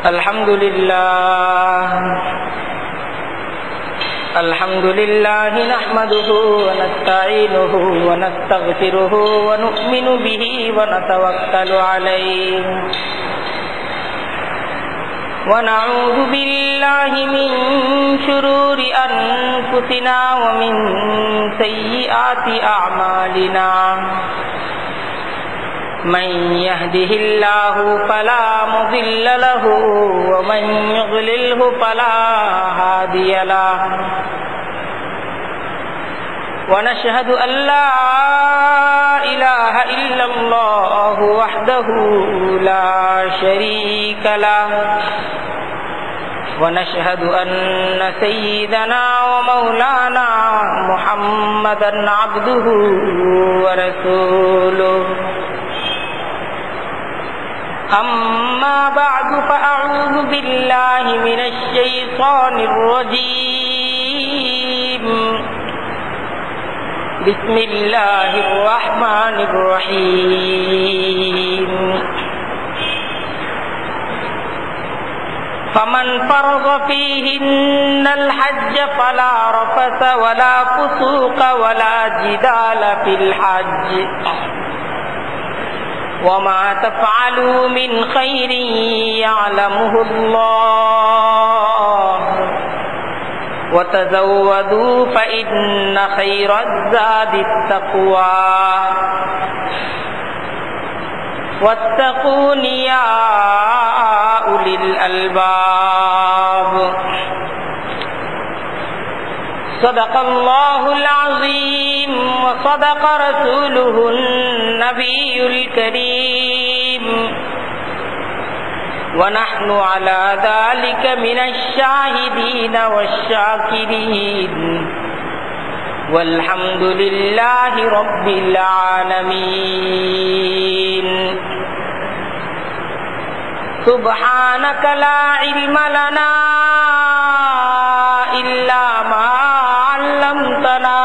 الحمد لله نحمده ونستعينه ونستغفره ونؤمن به ونتوكل عليه ونعوذ بالله من شرور أنفسنا ومن سيئات أعمالنا من يهده الله فلا مضل له ومن يضلله فلا هادي له ونشهد أن لا إله إلا الله وحده لا شريك له ونشهد أن سيدنا ومولانا محمدا عبده ورسوله أما بعد فأعوذ بالله من الشيطان الرجيم بسم الله الرحمن الرحيم فمن فرض فيهن الحج فلا رفث ولا فسوق ولا جدال في الحج وما تفعلوا من خير يعلمه الله وتزودوا فإن خير الزاد التقوى واتقون يا أولي الألباب صدق الله العظيم وصدق رسوله النبي الكريم ونحن على ذلك من الشاهدين والشاكرين والحمد لله رب العالمين سبحانك لا علم لنا إلا ما علمتنا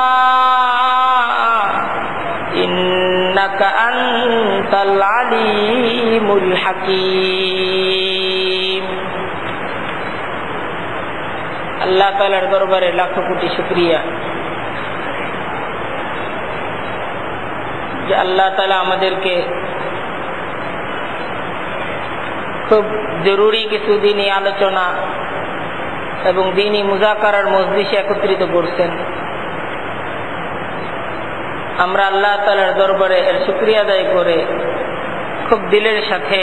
إنك أنت العليم الحكيم আল্লাহ তাআলার দরবারে লাখো কোটি শুকরিয়া যে আল্লাহ তাআলা আমাদেরকে খুব জরুরি কিছু দিনই আলোচনা এবং দিনই মুযাকারার মজলিসে একত্রিত করছেন। আমরা আল্লাহ তাআলার দরবারে এর শুকরিয়া আদায় করে খুব দিলের সাথে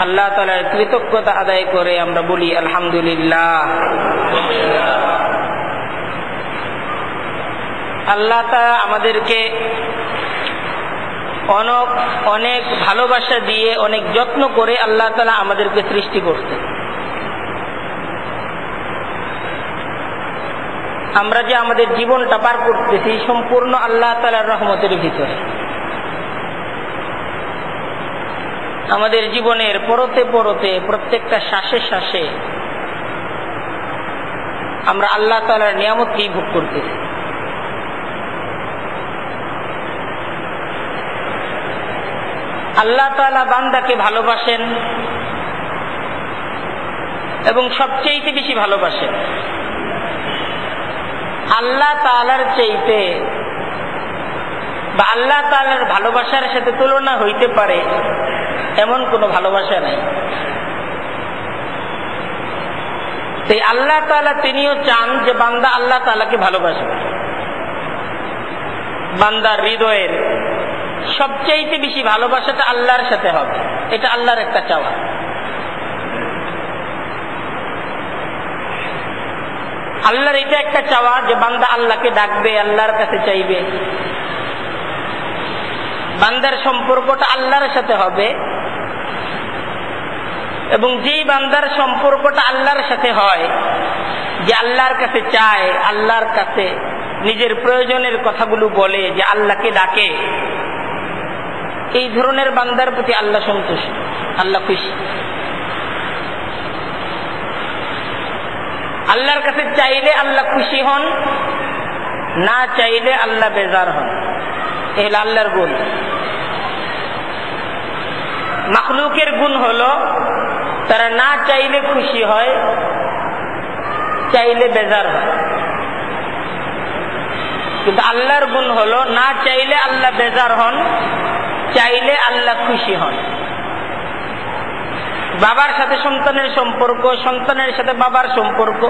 আল্লাহ তাআলার কৃতজ্ঞতা আদায় করে আমরা বলি আলহামদুলিল্লাহ। আল্লাহ তাআলা আমাদেরকে অনেক ভালোবাসা দিয়ে অনেক যত্ন করে আল্লাহ তাআলা আমাদেরকে সৃষ্টি করছেন। আমরা যে আমাদের জীবনটা পার করতেছি সম্পূর্ণ আল্লাহ তাআলার রহমতের ভিতরে। আমাদের জীবনের পরতে পরতে প্রত্যেকটা শ্বাসে শ্বাসে আমরা আল্লাহ তাআলার নিয়ামতকেই ভোগ করতেছি। আল্লাহ তাআলা বান্দাকে ভালোবাসেন এবং সবচেয়ে বেশি ভালোবাসেন। আল্লাহ তাআলার চাইতে বা আল্লাহ তাআলার ভালোবাসার সাথে তুলনা হইতে পারে এমন কোনো ভালোবাসা নাই। তাই আল্লাহ তাআলা তিনিও চান যে বান্দা আল্লাহ তাআলাকে ভালোবাসবে। বান্দার হৃদয়ের সবচেয়ে বেশি ভালোবাসাটা আল্লাহর সাথে হবে, এটা আল্লাহর একটা চাওয়া। আল্লাহর এটা একটা চাওয়া যে বান্দা আল্লাহকে ডাকবে, আল্লাহর কাছে চাইবে। বান্দার সম্পর্কটা আল্লাহর সাথে হবে এবং যেই বান্দার সম্পর্কটা আল্লাহর সাথে হয়, যে আল্লাহর কাছে চায়, আল্লাহর কাছে নিজের প্রয়োজনের কথাগুলো বলে, যে আল্লাহকে ডাকে, এই ধরনের বান্দার প্রতি আল্লাহ সন্তুষ্ট, আল্লাহ খুশি। আল্লাহর কাছে চাইলে আল্লাহ খুশি হন, না চাইলে আল্লাহ বেজার হন। এই হলো আল্লাহর গুণ। মাখলুকের গুণ হলো তারা না চাইলে খুশি হয়, চাইলে বেজার হয়। কিন্তু আল্লাহর গুণ হলো না চাইলে আল্লাহ বেজার হন, চাইলে আল্লাহ খুশি হন। বাবার সাথে সন্তানের সম্পর্ক, সন্তানের সাথে বাবার সম্পর্ক,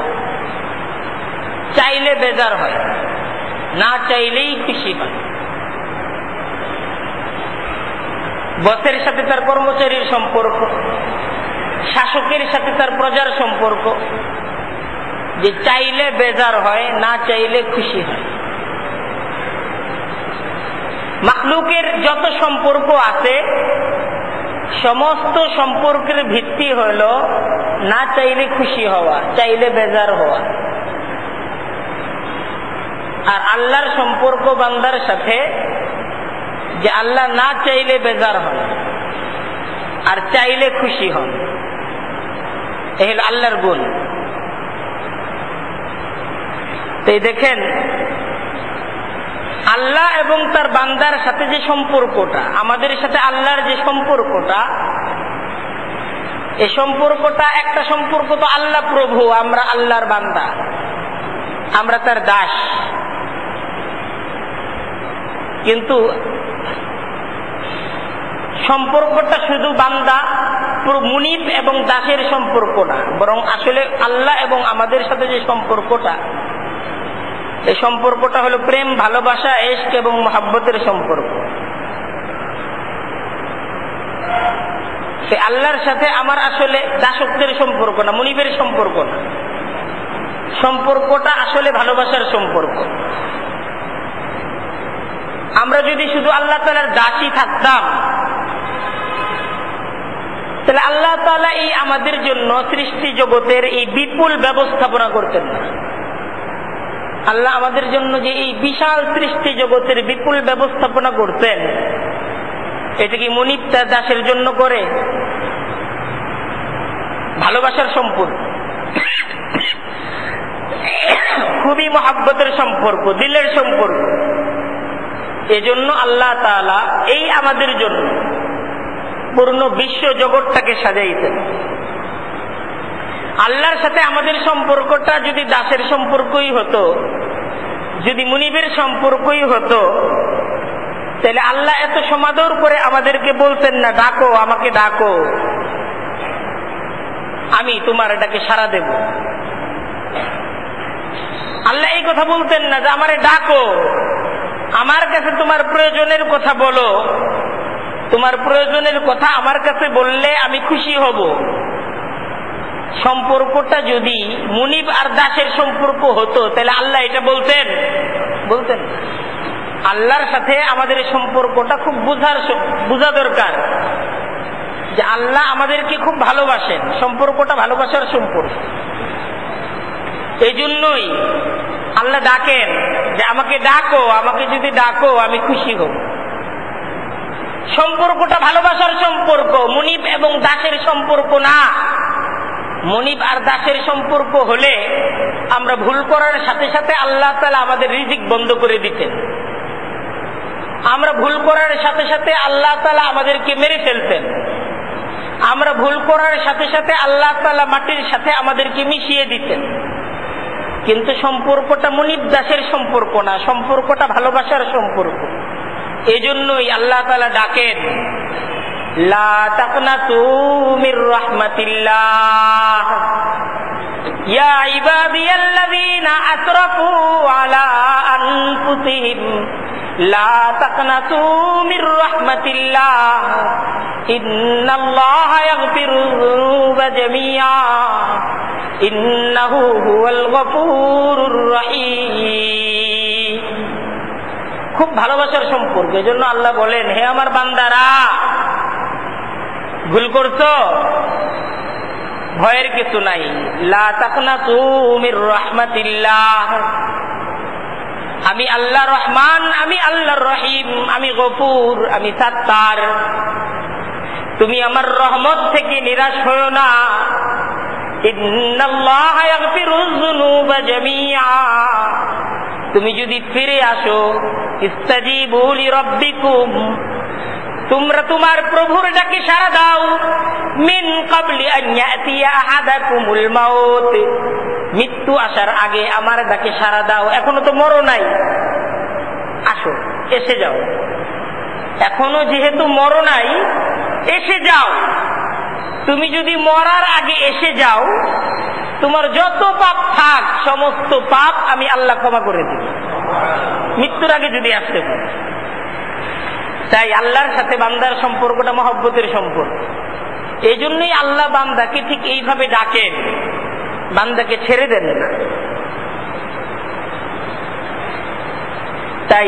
চাইলে বেজার হয়, না চাইলেই খুশি হয়। বসের সাথে তার কর্মচারীর সম্পর্ক, শাসকের সাথে তার প্রজার সম্পর্ক, যে চাইলে বেজার হয়, না চাইলে খুশি হয়। মাখলুকের যত সম্পর্ক আছে সমস্ত সম্পর্কের ভিত্তি হল না চাইলে খুশি হওয়া, চাইলে বেজার হওয়া। আর আল্লাহর সম্পর্ক বান্দার সাথে যে আল্লাহ না চাইলে বেজার হন আর চাইলে খুশি হন, এই হল আল্লাহর গুণ। তাই দেখেন আল্লাহ এবং তার বান্দার সাথে যে সম্পর্কটা, আমাদের সাথে আল্লাহর যে সম্পর্কটা, এই সম্পর্কটা একটা সম্পর্ক তো আল্লাহ প্রভু, আমরা আল্লাহর বান্দা, আমরা তার দাস। কিন্তু সম্পর্কটা শুধু বান্দা মুনিব এবং দাসের সম্পর্ক না, বরং আসলে আল্লাহ এবং আমাদের সাথে যে সম্পর্কটা, এই সম্পর্কটা হলো প্রেম, ভালোবাসা, ইশক এবং মুহাব্বতের সম্পর্ক। সে আল্লাহর সাথে আমার আসলে দাসত্বের সম্পর্ক না, মুনিবের সম্পর্ক না, সম্পর্কটা আসলে ভালোবাসার সম্পর্ক। আমরা যদি শুধু আল্লাহ তাআলার দাসী থাকতাম, তাহলে আল্লাহ তাআলা এই আমাদের জন্য সৃষ্টি জগতের এই বিপুল ব্যবস্থাপনা করতেন না। আল্লাহ আমাদের জন্য যে এই বিশাল সৃষ্টি জগতের বিপুল ব্যবস্থাপনা করতেন, এটা কি মুনিব তার দাসের জন্য করে? ভালোবাসার সম্পর্ক, খুবই মহাব্বতের সম্পর্ক, দিলের সম্পর্ক। এজন্য আল্লাহ তাআলা এই আমাদের জন্য পূর্ণ বিশ্ব জগৎটাকে সাজাইতেন। আল্লাহর সাথে আমাদের সম্পর্কটা যদি দাসের সম্পর্কই হতো, যদি মুনিবের সম্পর্কই হতো, তাহলে আল্লাহ এত সমাদর করে আমাদেরকে বলতেন না, ডাকো, আমাকে ডাকো, আমি তোমার এটাকে সাড়া দেব। আল্লাহ এই কথা বলতেন না যে আমারে ডাকো, আমার কাছে তোমার প্রয়োজনের কথা বলো, তোমার প্রয়োজনের কথা আমার কাছে বললে আমি খুশি হব। সম্পর্কটা যদি মুনিব আর দাসের সম্পর্ক হতো, তাহলে আল্লাহ এটা বলতেন? আল্লাহর সাথে আমাদের সম্পর্কটা খুব বোঝা দরকার যে আল্লাহ আমাদেরকে খুব ভালোবাসেন, সম্পর্কটা ভালোবাসার সম্পর্ক। এই জন্যই আল্লাহ ডাকেন যে আমাকে ডাকো, আমাকে যদি ডাকো আমি খুশি হব। সম্পর্কটা ভালোবাসার সম্পর্ক, মুনিব এবং দাসের সম্পর্ক না। মুনিব আর দাসের সম্পর্ক হলে আমরা ভুল করার সাথে সাথে আল্লাহ তাআলা আমাদের রিজিক বন্ধ করে দিতেন। আমরা ভুল করার সাথে সাথে আল্লাহ তাআলা আমাদেরকে মেরে ফেলতেন। আমরা ভুল করার সাথে সাথে আল্লাহ তাআলা মাটির সাথে আমাদেরকে মিশিয়ে দিতেন। কিন্তু সম্পর্কটা মুনিব দাসের সম্পর্ক না, সম্পর্কটা ভালোবাসার সম্পর্ক। এজন্যই আল্লাহ তাআলা ডাকেন, লা তাকনাতু মির রাহমাতিল্লাহ ইয়া ইবাদিয়াল্লাযীনা আসরাফু আলা আনফুসিহিম লা তাকনাতু মির রাহমাতিল্লাহ ইন্নাল্লাহা ইয়াগফিরু যুনুবা জামিআ ইন্নাহু হুয়াল গফুরুর রহিম। খুব ভালোবাসার সম্পর্ক। এজন্য আল্লাহ বলেন, হে আমার বান্দারা, ভুল করছো, ভয়ের কিছু নাই। লা তাকনাতু মির রাহমাতিল্লাহ, আমি আল্লাহ রহমান, আমি আল্লাহ রহিম, আমি গফুর, আমি সাত্তার। তুমি আমার রহমত থেকে নিরাশ হয়ো না। ইন্নাল্লাহা ইয়াগফিরুয যুনুবা জামিআ, তুমি যদি ফিরে আসো, ইস্তাজিবু লিরাব্বিকুম, তোমরা তোমার প্রভুর ডাকে সাড়া দাও, মিন ক্বাবলি আন ইয়াতিয়া আহাদাকুমুল মাউত, মৃত্যু আসার আগে আমার ডাকে সাড়া দাও। এখনো তো মরো নাই, আসো এসে যাও। এখনো যেহেতু মরো নাই, এসে যাও। তুমি যদি মরার আগে এসে যাও, তোমার যত পাপ থাক সমস্ত পাপ আমি আল্লাহ ক্ষমা করে দিব, মৃত্যুর আগে যদি আসতে পারে। তাই আল্লাহর সাথে বান্দার সম্পর্কটা মহব্বতের সম্পর্ক। এই জন্যই আল্লাহ বান্দাকে ঠিক এইভাবে ডাকেন, বান্দাকে ছেড়ে দেন না। তাই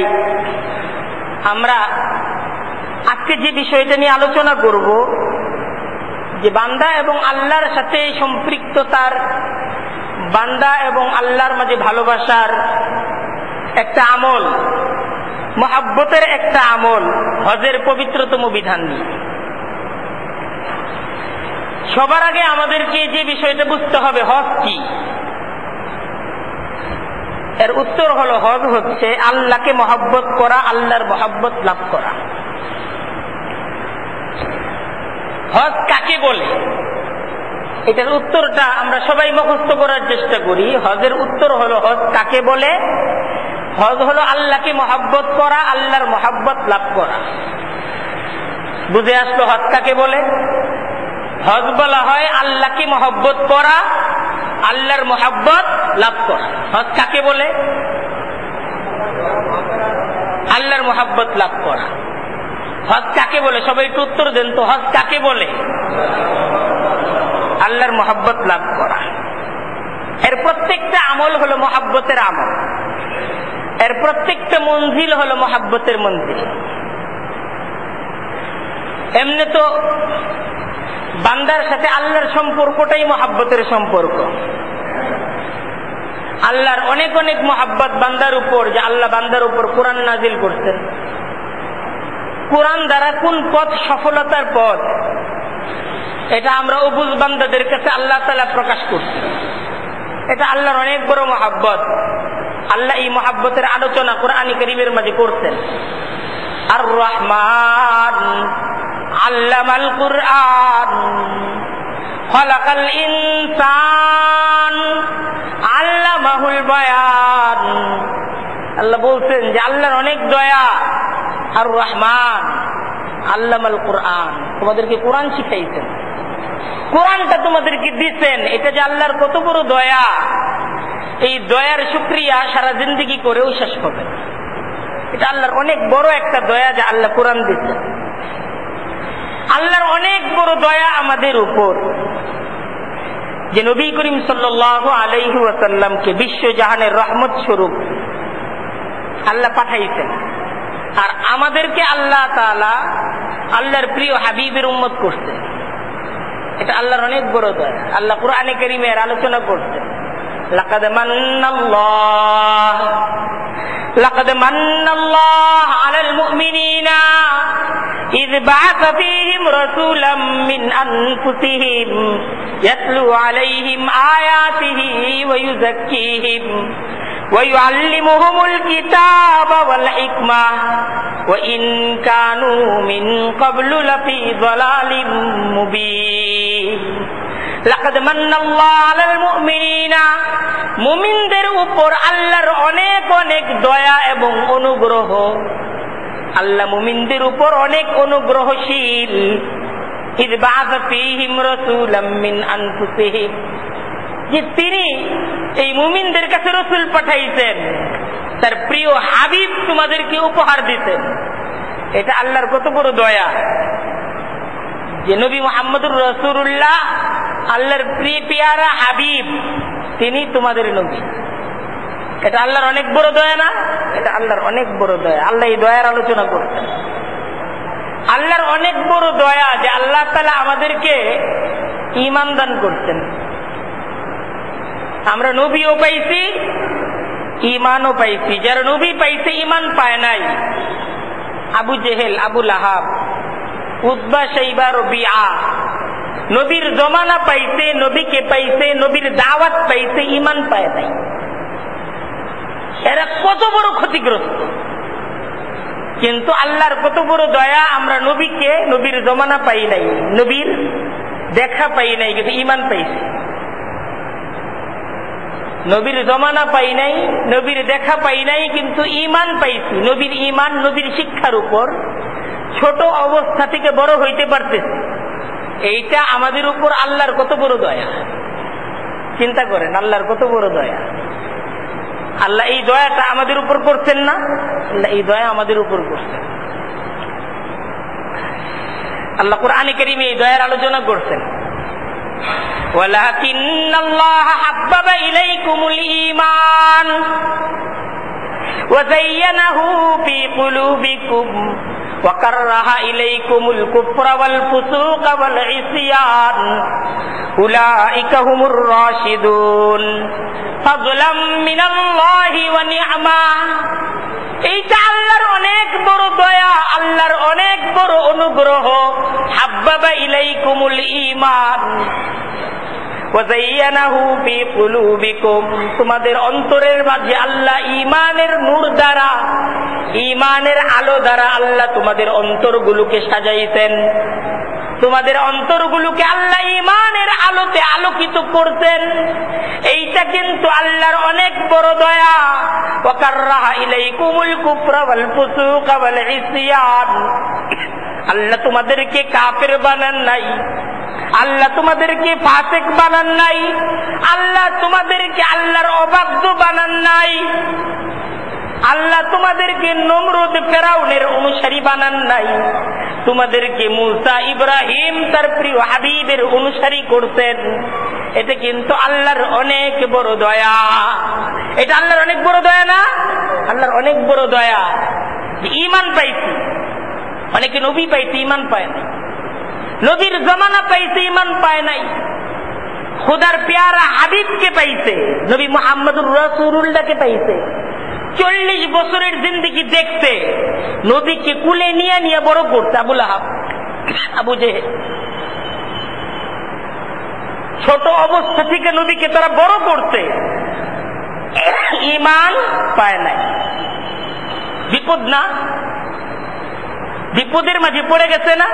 আমরা আজকে যে বিষয়টা নিয়ে আলোচনা করব, যে বান্দা এবং আল্লাহর সাথে সম্পৃক্ততার, বান্দা এবং আল্লাহর মাঝে ভালোবাসার একটা আমল, মহব্বতের একটা আমল, হজের পবিত্রতম বিধান নিয়ে। সবার আগে আমাদেরকে যে বিষয়টা বুঝতে হবে, হজ কি? এর উত্তর হলো, হজ হচ্ছে আল্লাহকে মহব্বত করা, আল্লাহর মহব্বত লাভ করা। হজ কাকে বলে? এটার উত্তরটা আমরা সবাই মুখস্থ করার চেষ্টা করি। হজের উত্তর হলো, হজ কাকে বলে? হজ হলো আল্লাহকে মহব্বত করা, আল্লাহর মহব্বত লাভ করা। বুঝে আসলো হজ কাকে বলে? হজ বলা হয় আল্লাহকে মহব্বত করা, আল্লাহর মহব্বত লাভ করা। হজ কাকে বলে? আল্লাহর মহব্বত লাভ করা। হজ কাকে বলে? সবাই একটু উত্তর দেন তো, হজ কাকে বলে? আল্লাহর মহব্বত লাভ করা। এর প্রত্যেকটা আমল হলো মহব্বতের আমল, এর প্রত্যেকটা মঞ্জিল হলো মহব্বতের মঞ্জিল। এমনি তো বান্দার সাথে আল্লাহর সম্পর্কটাই মহব্বতের সম্পর্ক। আল্লাহর অনেক অনেক মহব্বত বান্দার উপর, যে আল্লাহ বান্দার উপর কোরআন নাজিল করতেন। কোরআন দ্বারা কোন পথ সফলতার পথ, এটা আমরা অবুঝ বান্দাদের কাছে আল্লাহ তাআলা প্রকাশ করতেন। এটা আল্লাহর অনেক বড় মহব্বত। আল্লাহ এই মহব্বতের আলোচনা কোরআনে কারীমের মাঝে করতেন। আর রহমান আল্লামাল কুরআন, খালাকাল ইনসান আল্লামাহুল বায়ান। আল্লাহ বলছেন যে আল্লাহর অনেক দয়া। আর রহমান আল্লামাল কুরআন, তোমাদেরকে কোরআন শিখাইছেন, কোরআনটা তোমাদেরকে দিচ্ছেন। এটা যে আল্লাহর কত বড় দয়া, এই দয়ার শুকরিয়া সারা জিন্দেগি করেও শেষ হবে। এটা আল্লাহর অনেক বড় একটা দয়া যে আল্লাহ কোরআন দিচ্ছেন। আল্লাহর অনেক বড় দয়া আমাদের উপর, যে নবী করিম সাল্লাল্লাহু আলাইহি ওয়াসাল্লামকে বিশ্বজাহানের রহমত স্বরূপ আল্লাহ পাঠাইছেন। আর আমাদেরকে আল্লাহ তাআলা আল্লাহর প্রিয় হাবিবের উম্মত করছেন। এটা আল্লাহর অনেক বড় দয়া। আল্লাহ কোরআনে কারীমের আলোচনা করছেন, লাকাদ মান্নাল্লাহু আলাল মুমিনিনা ইয বা'আসা ফীহিম রাসূলাম মিন আনফুসিহিম ইয়াতলু আলাইহিম আয়াতিহি ওয়া ইউযাক্কিহিম ওয়া ইউআল্লিমুহুমুল কিতাবা ওয়াল হিকমাহ ওয়া ইন কানু মিন ক্বাবলু লাফী যালালিম মুবিন। লাকাদ মান্নাল্লাহু আলাল মুমিনিনা, মুমিনদের উপর আল্লাহর অনেক অনেক দয়া এবং অনুগ্রহ। আল্লাহ মুমিনদের উপর অনেক অনুগ্রহশীল। ইয বা'আসা ফীহিম রাসূলাম মিন আনফুসিহিম, যে তিনি এই মুমিনদের কাছে রাসূল পাঠাইছেন, তার প্রিয় হাবিব তোমাদেরকে উপহার দিতেন। এটা আল্লাহর কত বড় দয়া, যে নবী মুহাম্মদুর রাসূলুল্লাহ আল্লাহর প্রিয় পেয়ারা হাবিব, তিনি তোমাদের নবী। এটা আল্লাহর অনেক বড় দয়া না? এটা আল্লাহর অনেক বড় দয়া। আল্লাহ এই দয়ার আলোচনা করতেন। আল্লাহর অনেক বড় দয়া যে আল্লাহ তাআলা আমাদেরকে ঈমান দান করতেন। আমরা নবীও পাইছি, ঈমানও পাইছি। যারা নবী পাইছে ঈমান পায় নাই, আবু জেহেল, আবু লাহাব, উতবা, শাইবা, রবিআ, নবীর জমানা পাইছে, নবীকে পাইছে, নবীর দাওয়াত পাইছে, ঈমান পায় নাই। এরা কত বড় ক্ষতিগ্রস্ত। কিন্তু আল্লাহর কত বড় দয়া, আমরা নবীর জমানা পাই নাই, নবীর দেখা পাই নাই, কিন্তু ঈমান পাইছি। নবীর জমানা পাই নাই, নবীর দেখা পাই নাই, কিন্তু ঈমান পাইছি। নবীর ঈমান, নবীর শিক্ষার উপর ছোট অবস্থা থেকে বড় হইতে পারতেছে। এইটা আমাদের উপর আল্লাহর কত বড় দয়া। চিন্তা করেন, আল্লাহর কত বড় দয়া। আল্লাহ এই দয়াটা আমাদের উপর করছেন না? আল্লাহ এই দয়া আমাদের উপর করছেন। আল্লাহ কুরআনে কারীমে এই দয়ার আলোচনা করছেন। ওয়ালাকিন্নাল্লাহা হাব্বাবা ইলাইকুমুল ঈমান ওয়া যায়্যানাহু ফী কুলুবিকুম ওয়া কাররাহা ইলাইকুমুল কুফরা ওয়াল ফুসুকা ওয়াল ইসয়ান উলাইকা হুমুর রাশিদুন ফাযলাম মিনাল্লাহি ওয়া নি'মা। এইটা আল্লাহর অনেক বড় দয়া, আল্লাহর অনেক বড় অনুগ্রহ। হাব্বাবা ইলাইকুমুল ঈমান ওয়া যায়্যানাহু ফী কুলুবিকুম, তোমাদের অন্তরের মাঝে আল্লাহ ঈমানের নূর দ্বারা, ঈমানের আলো দ্বারা আল্লাহ তোমাদের অন্তরগুলোকে সাজাইছেন। তোমাদের অন্তরগুলোকে আল্লাহ ঈমানের আলোতে আলোকিত করতেন। এইটা কিন্তু আল্লাহর অনেক বড় দয়া। ওয়া কাররাহা ইলাইকুমুল কুফরা ওয়াল ফুসুকা ওয়াল ইসয়ান, আল্লাহ তোমাদেরকে কাফের বানান নাই, আল্লাহ তোমাদেরকে ফাসিক বানান নাই, আল্লাহ তোমাদেরকে আল্লাহর অবাধ্য বানান নাই, আল্লাহ তোমাদেরকে নমরুদ ফেরাউনের অনুসারী বানান নাই, তোমাদেরকে মুসা ইব্রাহিম তার প্রিয় হাবিবের অনুসারী করতেন। এটা কিন্তু আল্লাহর অনেক বড় দয়া। এটা আল্লাহর অনেক বড় দয়া না? আল্লাহর অনেক বড় দয়া। ঈমান পাইছি, অনেকে নবী পাইছে ঈমান পায় নাই, নবীর জমানা পাইছে ঈমান পায় নাই, খোদার পেয়ারা হাবিবকে পাইছে, নবী মুহাম্মদুর রাসূলুল্লাহকে পাইছে। 40 বছরের জিন্দেগি দেখতে, নবীকে কুলে নিয়ে নিয়ে বড় করতে আবু লাহাব, আবু জেহেল। ছোট অবস্থা থেকে নবীকে তারা বড় করতে, ঈমান পায় নাই। বিপদ না? বিপদের মাঝে পড়ে গেছে না?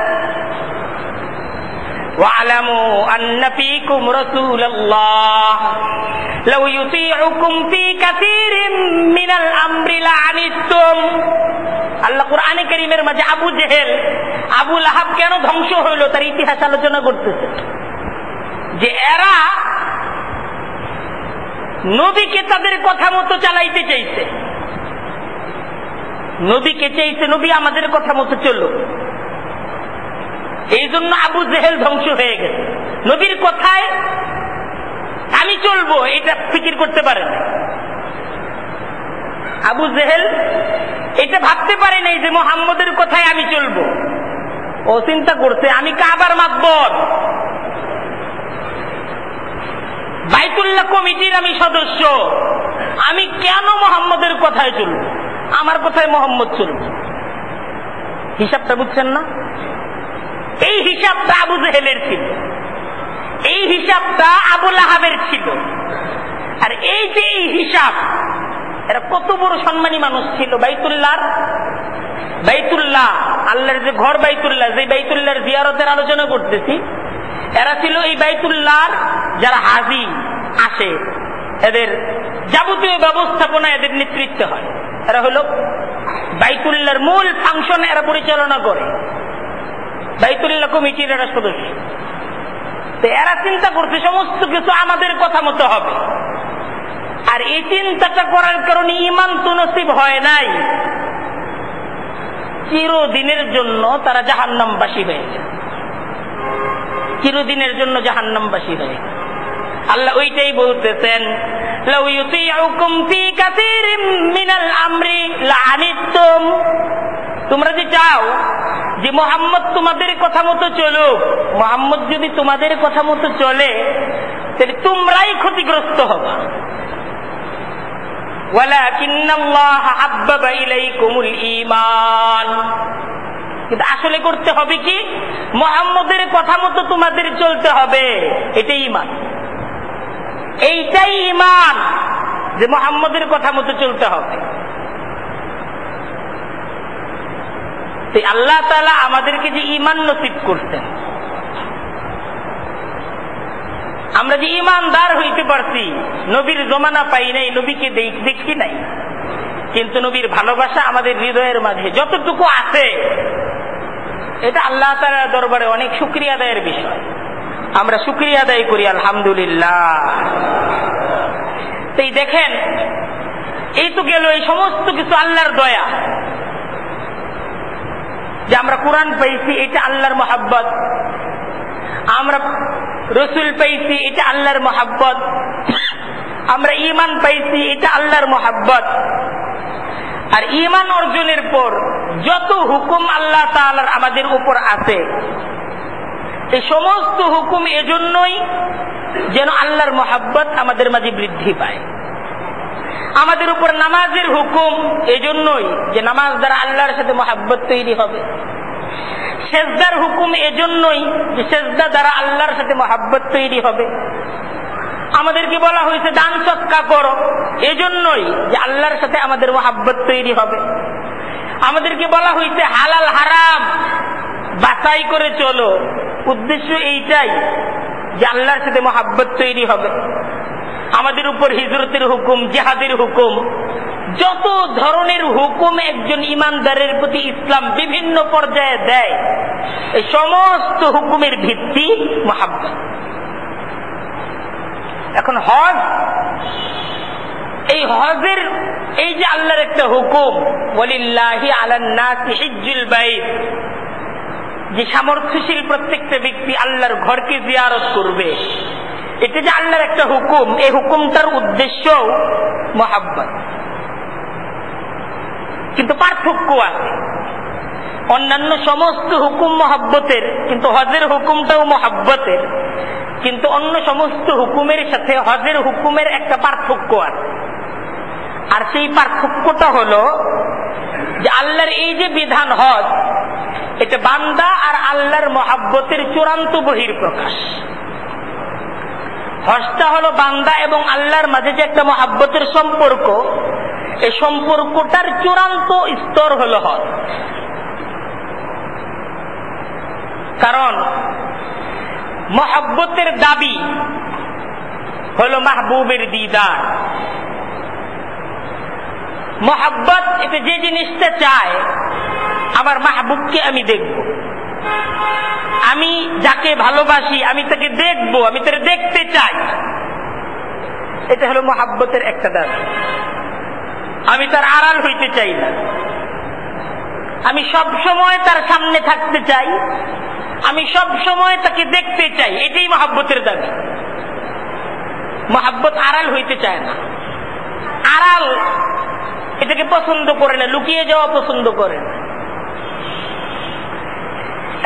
ওয়ালামু আন্না ফীকুম রাসূলুল্লাহ লাউ ইউতিউকুম ফী কাসীরিন মিনাল আমরি লাআনিতুম। আল্লাহ কুরআনে কারীমের মাঝে আবু জেহেল, আবু লাহাব কেন ধ্বংস হইল তার ইতিহাস আলোচনা করতেছে। যে এরা নবীকে তাদের কথা মতো চালাইতে চাইছে, নবীকে চাইছে নবী আমাদের কথা মতো চলুক। এই জন্য আবু জেহেল ধ্বংস হয়ে গেছে। নবীর কথায় আমি চলবো এটা ফিকির করতে পারে না। আবু জেহেল এটা ভাবতে পারে নাই যে মুহাম্মদের কথায় আমি চলবো। ও চিন্তা করছে আমি কাবার মাতবর, বাইতুল্লাহ কমিটির আমি সদস্য, আমি কেন মুহাম্মদের কথায় চলবো? আমার কথায় মুহাম্মদ চলবে। হিসাবটা বুঝছেন না? এই হিসাবটা আবু জেহেলের ছিল, এই হিসাবটা আবু লাহাবের ছিল। আর এই যে এই হিসাব, এরা কত বড় সম্মানী মানুষ ছিল। বাইতুল্লাহ আল্লাহর যে ঘর বাইতুল্লাহ, যে বাইতুল্লাহর জিয়ারতের আলোচনা করতেছি, এরা ছিল এই বাইতুল্লাহর যারা হাজি আসে, এদের যাবতীয় ব্যবস্থাপনা এদের নেতৃত্বে হয়। এরা হলো বাইতুল্লাহর মূল ফাংশন, এরা পরিচালনা করে, বাইতুল্লাহ কমিটির এরা সদস্য। তো এরা চিন্তা করছে সমস্ত কিছু আমাদের কথা মতো হবে। আর এই চিন্তাটা করার কারণে ঈমান তো নসিব হয় নাই, চিরদিনের জন্য তারা জাহান্নামবাসী হয়েছে, চিরদিনের জন্য জাহান্নামবাসী হয়েছে। আল্লাহ ওইটাই বলতেছেন, লাউ ইউতিউকুম ফী কাসীরিন মিনাল আমরি লাআনিতুম। তোমরা যে চাও যে মুহাম্মদ তোমাদের কথা মতো চলুক, মুহাম্মদ যদি তোমাদের কথা মতো চলে তাহলে তোমরাই ক্ষতিগ্রস্ত হবা। ওয়ালাকিন্নাল্লাহা হাব্বাবা ইলাইকুমুল ঈমান। কিন্তু আসলে করতে হবে কি? মুহাম্মদের কথা মতো তোমাদের চলতে হবে। এটাই ঈমান, এইটাই ঈমান যে মুহাম্মদের কথা মতো চলতে হবে। তো আল্লাহ তাআলা আমাদেরকে যে ঈমান নসিব করতেন, আমরা যে ঈমানদার হইতে পারছি, নবীর জমানা পাই নাই, নবীকে দেখি নাই, কিন্তু নবীর ভালোবাসা আমাদের হৃদয়ের মাঝে যতটুকু আছে, এটা আল্লাহ তাআলার দরবারে অনেক শুকরিয়া আদায়ের বিষয়। আমরা শুকরিয়া আদায় করি আলহামদুলিল্লাহ। এই দেখেন, এই তো গেল এই সমস্ত কিছু আল্লাহর দয়া, যে আমরা কোরআন পাইছি, এটা আল্লাহর মহাব্বত। আমরা রসুল পাইছি, এটা আল্লাহর মহাব্বত। আমরা ঈমান পাইছি, এটা আল্লাহর মহাব্বত। আর ঈমান অর্জনের পর যত হুকুম আল্লাহ তাআলার আমাদের উপর আছে, এই সমস্ত হুকুম এজন্যই যেন আল্লাহর মহাব্বত আমাদের মাঝে বৃদ্ধি পায়। আমাদের উপর নামাজের হুকুম এজন্যই যে নামাজ দ্বারা আল্লাহর সাথে মহাব্বত তৈরি হবে। সেজদার হুকুম এজন্যই যে সেজদা দ্বারা আল্লাহর সাথে মহাব্বত তৈরি হবে। আমাদেরকে বলা হয়েছে দান সদকা করো, এজন্যই যে আল্লাহর সাথে আমাদের মহাব্বত তৈরি হবে। আমাদেরকে বলা হয়েছে হালাল হারাম বাছাই করে চলো, উদ্দেশ্য এইটাই যে আল্লাহর সাথে মহাব্বত তৈরি হবে। আমাদের উপর হিজরতের হুকুম, জিহাদের হুকুম, যত ধরনের হুকুম একজন ঈমানদারের প্রতি ইসলাম বিভিন্ন পর্যায়ে দেয়, এই সমস্ত হুকুমের ভিত্তি মহাব্বত। এখন হজ, এই হজের এই যে আল্লাহর একটা হুকুম, ওয়ালিল্লাহি আলান নাসি হিজ্জুল বাইত, যে সামর্থ্যশীল প্রত্যেকটা ব্যক্তি আল্লাহর ঘরকে জিয়ারত করবে, এটা যে আল্লাহর একটা হুকুম, এই হুকুমটার উদ্দেশ্য মহাব্বত। কিন্তু পার্থক্য আছে, অন্যান্য সমস্ত হুকুম মহাব্বতের, কিন্তু হজের হুকুমটাও মহাব্বতের, কিন্তু অন্য সমস্ত হুকুমের সাথে হজের হুকুমের একটা পার্থক্য আছে। আর সেই পার্থক্যটা হলো যে আল্লাহর এই যে বিধান হজ, এটা বান্দা আর আল্লাহর মহাব্বতের চূড়ান্ত বহির্প্রকাশ। হজটা হলো বান্দা এবং আল্লাহর মাঝে যে একটা মহাব্বতের সম্পর্ক, এই সম্পর্কটার চূড়ান্ত স্তর হলো হজ। কারণ মহাব্বতের দাবি হলো মাহবুবের দিদার। মহাব্বত এটা যে জিনিসটা চায়, আমার মাহবুবকে আমি দেখব, আমি যাকে ভালোবাসি আমি তাকে দেখব, আমি তাকে দেখতে চাই, এটা হলো মহাব্বতের একটা দাবি। আমি তার আড়াল হইতে চাই না, আমি সব সময় তার সামনে থাকতে চাই, আমি সব সময় তাকে দেখতে চাই, এটাই মহাব্বতের দাবি। মহাব্বত আড়াল হইতে চায় না, আড়াল এটাকে পছন্দ করে না, লুকিয়ে যাওয়া পছন্দ করে না।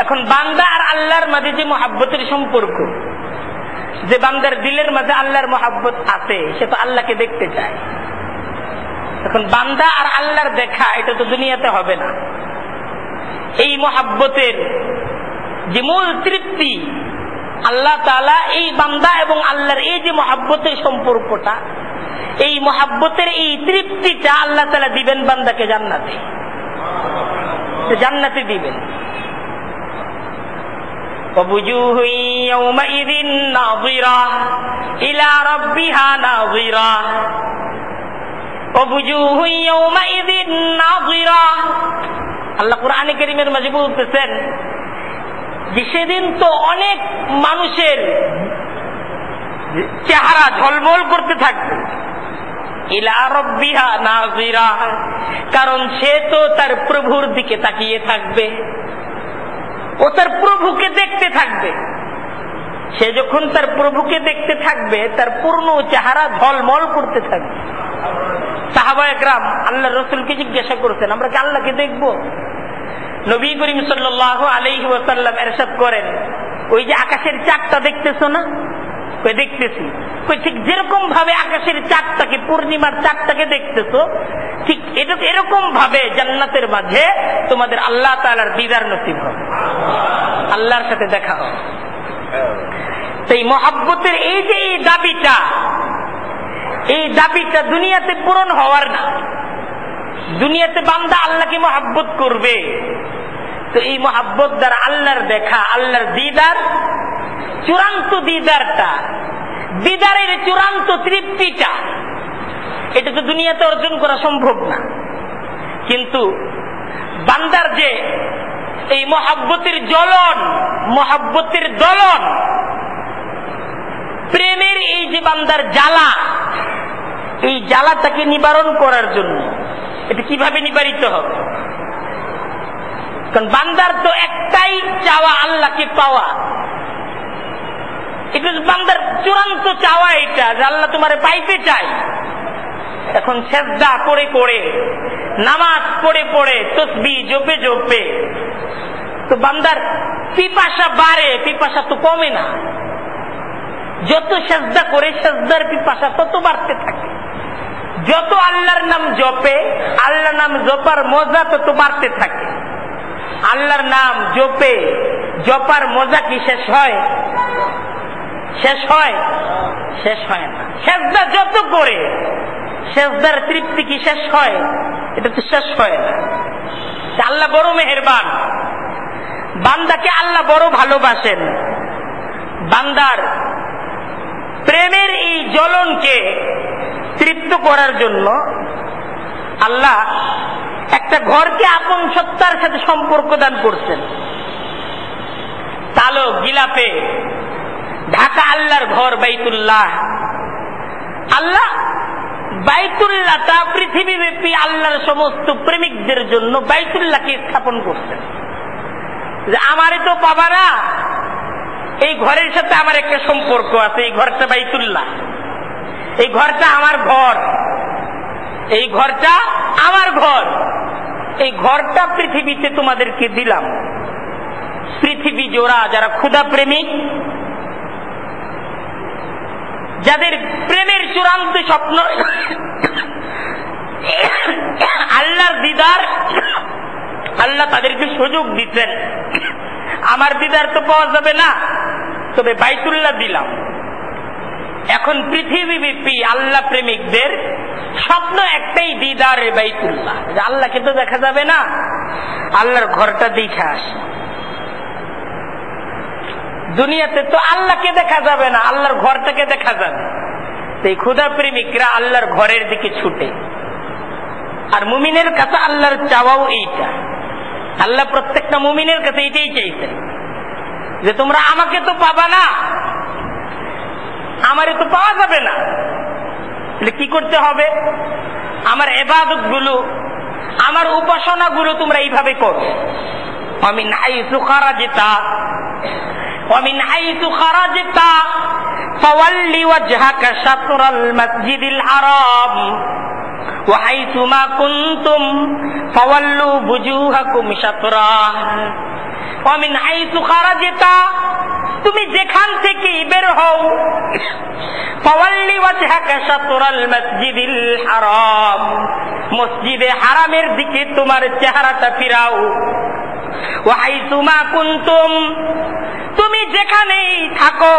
এখন বান্দা আর আল্লাহর মাঝে যে মহাব্বতের সম্পর্ক, যে বান্দার দিলের মাঝে আল্লাহর মহাব্বত আছে, সে তো আল্লাহকে দেখতে চায়। এখন বান্দা আর আল্লাহর দেখা এটা তো দুনিয়াতে হবে না। এই মহাব্বতের যে মূল তৃপ্তি, আল্লাহ তাআলা এই বান্দা এবং আল্লাহর এই যে মহাব্বতের সম্পর্কটা, এই মহাব্বতের এই তৃপ্তিটা আল্লাহ তাআলা দিবেন বান্দাকে জান্নাতে, জান্নাতে দিবেন। وَوُجُوهٌ يَوْمَئِذٍ نَاظِرَةٌ إِلَى رَبِّهَا نَاظِرَةٌ وَوُجُوهٌ يَوْمَئِذٍ نَاظِرَةٌ। আল্লাহ কোরআনে কারীমের মাঝে বলতেছেন যে সেদিন তো অনেক মানুষের চেহারা ঝলমল করতে থাকবে, ইলা রাব্বিহা নাযিরা, কারণ সে তো তার প্রভুর দিকে তাকিয়ে থাকবে, ও তার প্রভুকে দেখতে থাকবে। সে যখন তার প্রভুকে দেখতে থাকবে, তার পূর্ণ চেহারা ঝলমল করতে থাকবে। সাহাবায়ে কেরাম আল্লাহর রাসূলকে জিজ্ঞাসা করতেন, আমরা কি আল্লাহকে দেখব? নবী করিম সাল্লাল্লাহু আলাইহি ওয়াসাল্লাম ইরশাদ করেন, ওই যে আকাশের চাঁদটা দেখতেছো না, ওই দেখতেছি, ওই ঠিক যেরকম ভাবে আকাশের চাঁদটাকে, পূর্ণিমার চাঁদটাকে দেখতেছো, ঠিক এটা এরকম ভাবে জান্নাতের মাঝে তোমাদের আল্লাহ তাআলার দিদার নসিব হবে, আল্লাহর সাথে দেখা হবে। সেই মহাব্বতের এই যে এই দাবিটা, এই দাবিটা দুনিয়াতে পূরণ হওয়ার না। দুনিয়াতে বান্দা আল্লাহকে মহাব্বত করবে, তো এই মহাব্বত দ্বারা আল্লাহর দেখা, আল্লাহর দিদার, চূড়ান্ত দিদারটা, দিদারের চূড়ান্ত তৃপ্তিটা, এটা তো দুনিয়াতে অর্জন করা সম্ভব না। কিন্তু বান্দার যে এই মহাব্বতের জ্বলন, মহাব্বতের দলন, প্রেমের এই যে বান্দার জ্বালা, এই জ্বালাটাকে নিবারণ করার জন্য এটা কিভাবে নিবারিত হবে? কারণ বান্দার তো একটাই চাওয়া, আল্লাহকে পাওয়া। এটা বান্দার চূড়ান্ত চাওয়া, এটা যে আল্লাহ তোমারে পাইতে চাই। এখন সেজদা করে করে, নামাজ পড়ে পড়ে, তসবিহ জপে জপে তো বান্দার পিপাসা বাড়ে, পিপাসা তো কমে না। যত সেজদা করে সেজদার পিপাসা তত বাড়তে থাকে। যত আল্লাহর নাম জপে, আল্লাহর নাম জপার মজা তত বাড়তে থাকে। আল্লাহর নাম জপে জপার মজা কি শেষ হয়? শেষ হয়? শেষ হয় না। সেজদা যত করে সেজদার তৃপ্তি কি শেষ হয়? এটা তো শেষ হয় না। আল্লাহ বড় মেহেরবান, বান্দাকে আল্লাহ বড় ভালোবাসেন। বান্দার প্রেমের এই জ্বলনকে তৃপ্ত করার জন্য আল্লাহ একটা ঘরকে আপন সত্তার সাথে সম্পর্ক দান করছেন। তালো গিলাপে ঢাকা আল্লাহর ঘর বাইতুল্লাহ। আল্লাহ বাইতুল্লাহটা পৃথিবীব্যাপী আল্লাহর সমস্ত প্রেমিকদের জন্য বাইতুল্লাহকে স্থাপন করছেন। যে আমারে তো পাবা না, এই ঘরের সাথে আমার একটা সম্পর্ক আছে। এই ঘরটা বাইতুল্লাহ, এই ঘরটা আমার ঘর, এই ঘরটা আমার ঘর। এই ঘরটা পৃথিবীতে তোমাদেরকে দিলাম। পৃথিবী জোড়া যারা ক্ষুধা প্রেমিক, যাদের প্রেমের চূড়ান্ত স্বপ্ন আল্লাহর দিদার, আল্লাহ তাদেরকে সুযোগ দিচ্ছেন। আমার দিদার তো পাওয়া যাবে না, তবে বাইতুল্লাহ দিলাম। এখন পৃথিবীব্যাপী আল্লাহ প্রেমিকদের স্বপ্ন একটাই, দিদার বাইতুল্লাহ। আল্লাহকে তো দেখা যাবে না, আল্লাহর ঘরটা দেখে আসে। দুনিয়াতে তো আল্লাহকে দেখা যাবে না, আল্লাহর ঘরটাকে দেখা যাবে। এই ক্ষুধা প্রেমিকরা আল্লাহর ঘরের দিকে ছুটে। আর মুমিনের কাছে আল্লাহর চাওয়াও এইটা। আল্লাহ প্রত্যেকটা মুমিনের কাছে এটাই চাইছেন যে তোমরা আমাকে তো পাবা না, আমারে তো পাওয়া যাবে না, তাহলে কি করতে হবে? আমার ইবাদত গুলো, আমার উপাসনা গুলো তোমরা এইভাবে করো। ومن حيث خرجت ومن حيث خرجت فول وجهك شطر المسجد الحرام وحيث ما كنتم فولوا وجوهكم شطره ومن حيث خرجت তুমি যেখান থেকে বের হও, ফাওয়াল্লি ওয়াজহাকা শাতরাল মাসজিদিল হারাম, মসজিদে হারামের দিকে তোমার চেহারাটা ফিরাও। ওয়া হাইসু মা কুনতুম, তুমি যেখানেই থাকো,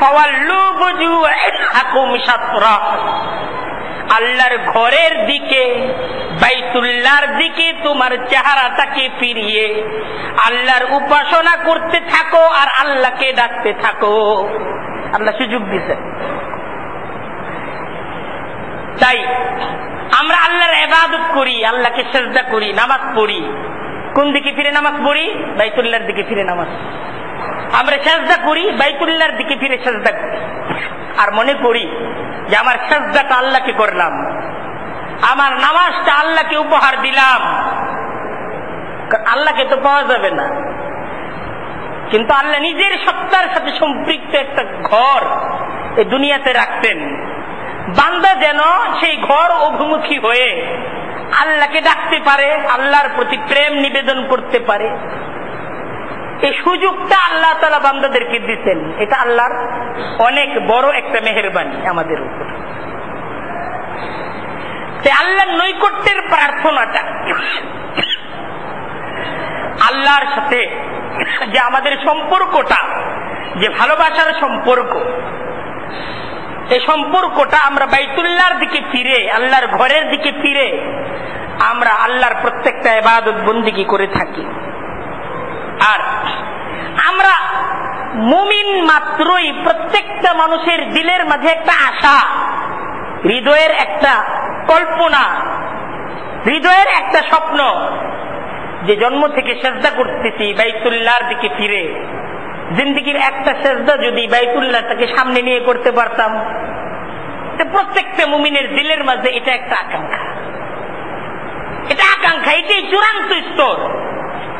ফাওয়াল্লু বুজুহাকুম শাতরা, আল্লাহর ঘরের দিকে, বাইতুল্লাহর দিকে তোমার চেহারাটাকে ফিরিয়ে আল্লাহর উপাসনা করতে থাকো আর আল্লাহকে ডাকতে থাকো। আল্লাহ সুযোগ দিয়েছেন। তাই আমরা আল্লাহর ইবাদত করি, আল্লাহকে সিজদা করি, নামাজ পড়ি। কোন দিকে ফিরে নামাজ পড়ি? বাইতুল্লাহর দিকে ফিরে নামাজ। আমরা সিজদা করি, বাইতুল্লাহর দিকে ফিরে সিজদা করি। আর মনে করি যে আমার সিজদাটা আল্লাহকে করলাম, আমার নামাজটা আল্লাহকে উপহার দিলাম। আল্লাহকে তো পাওয়া যাবে না, কিন্তু আল্লাহ নিজের সত্তার সাথে সম্পৃক্ত একটা ঘর এই দুনিয়াতে রাখতেন। বান্দা যেন সেই ঘর অভিমুখী হয়ে আল্লাহকে ডাকতে পারে, আল্লাহর প্রতি প্রেম নিবেদন করতে পারে। এই সুযোগটা আল্লাহ তাআলা বান্দাদেরকে দিতেন। এটা আল্লাহর অনেক বড় একটা মেহেরবানি আমাদের উপর। আল্লাহর নৈকট্যের প্রার্থনাটা, আল্লাহর সাথে যে আমাদের সম্পর্কটা, যে ভালোবাসার সম্পর্ক, এই সম্পর্কটা আমরা বাইতুল্লাহর দিকে ফিরে, আল্লাহর ঘরের দিকে ফিরে আমরা আল্লাহর প্রত্যেকটা ইবাদত বন্দেগী করে থাকি। আর আমরা মুমিন মাত্রই প্রত্যেকটা মানুষের দিলের মাঝে একটা আশা, হৃদয়ের একটা কল্পনা, হৃদয়ের একটা স্বপ্ন, যে জন্ম থেকে সেজদা করতেছি বাইতুল্লাহর দিকে ফিরে, জিন্দেগির একটা সেজদা যদি বাইতুল্লাহটাকে সামনে নিয়ে করতে পারতাম। প্রত্যেকটা মুমিনের দিলের মাঝে এটা একটা আকাঙ্ক্ষা, এটা আকাঙ্ক্ষা, এটাই চূড়ান্ত স্তর।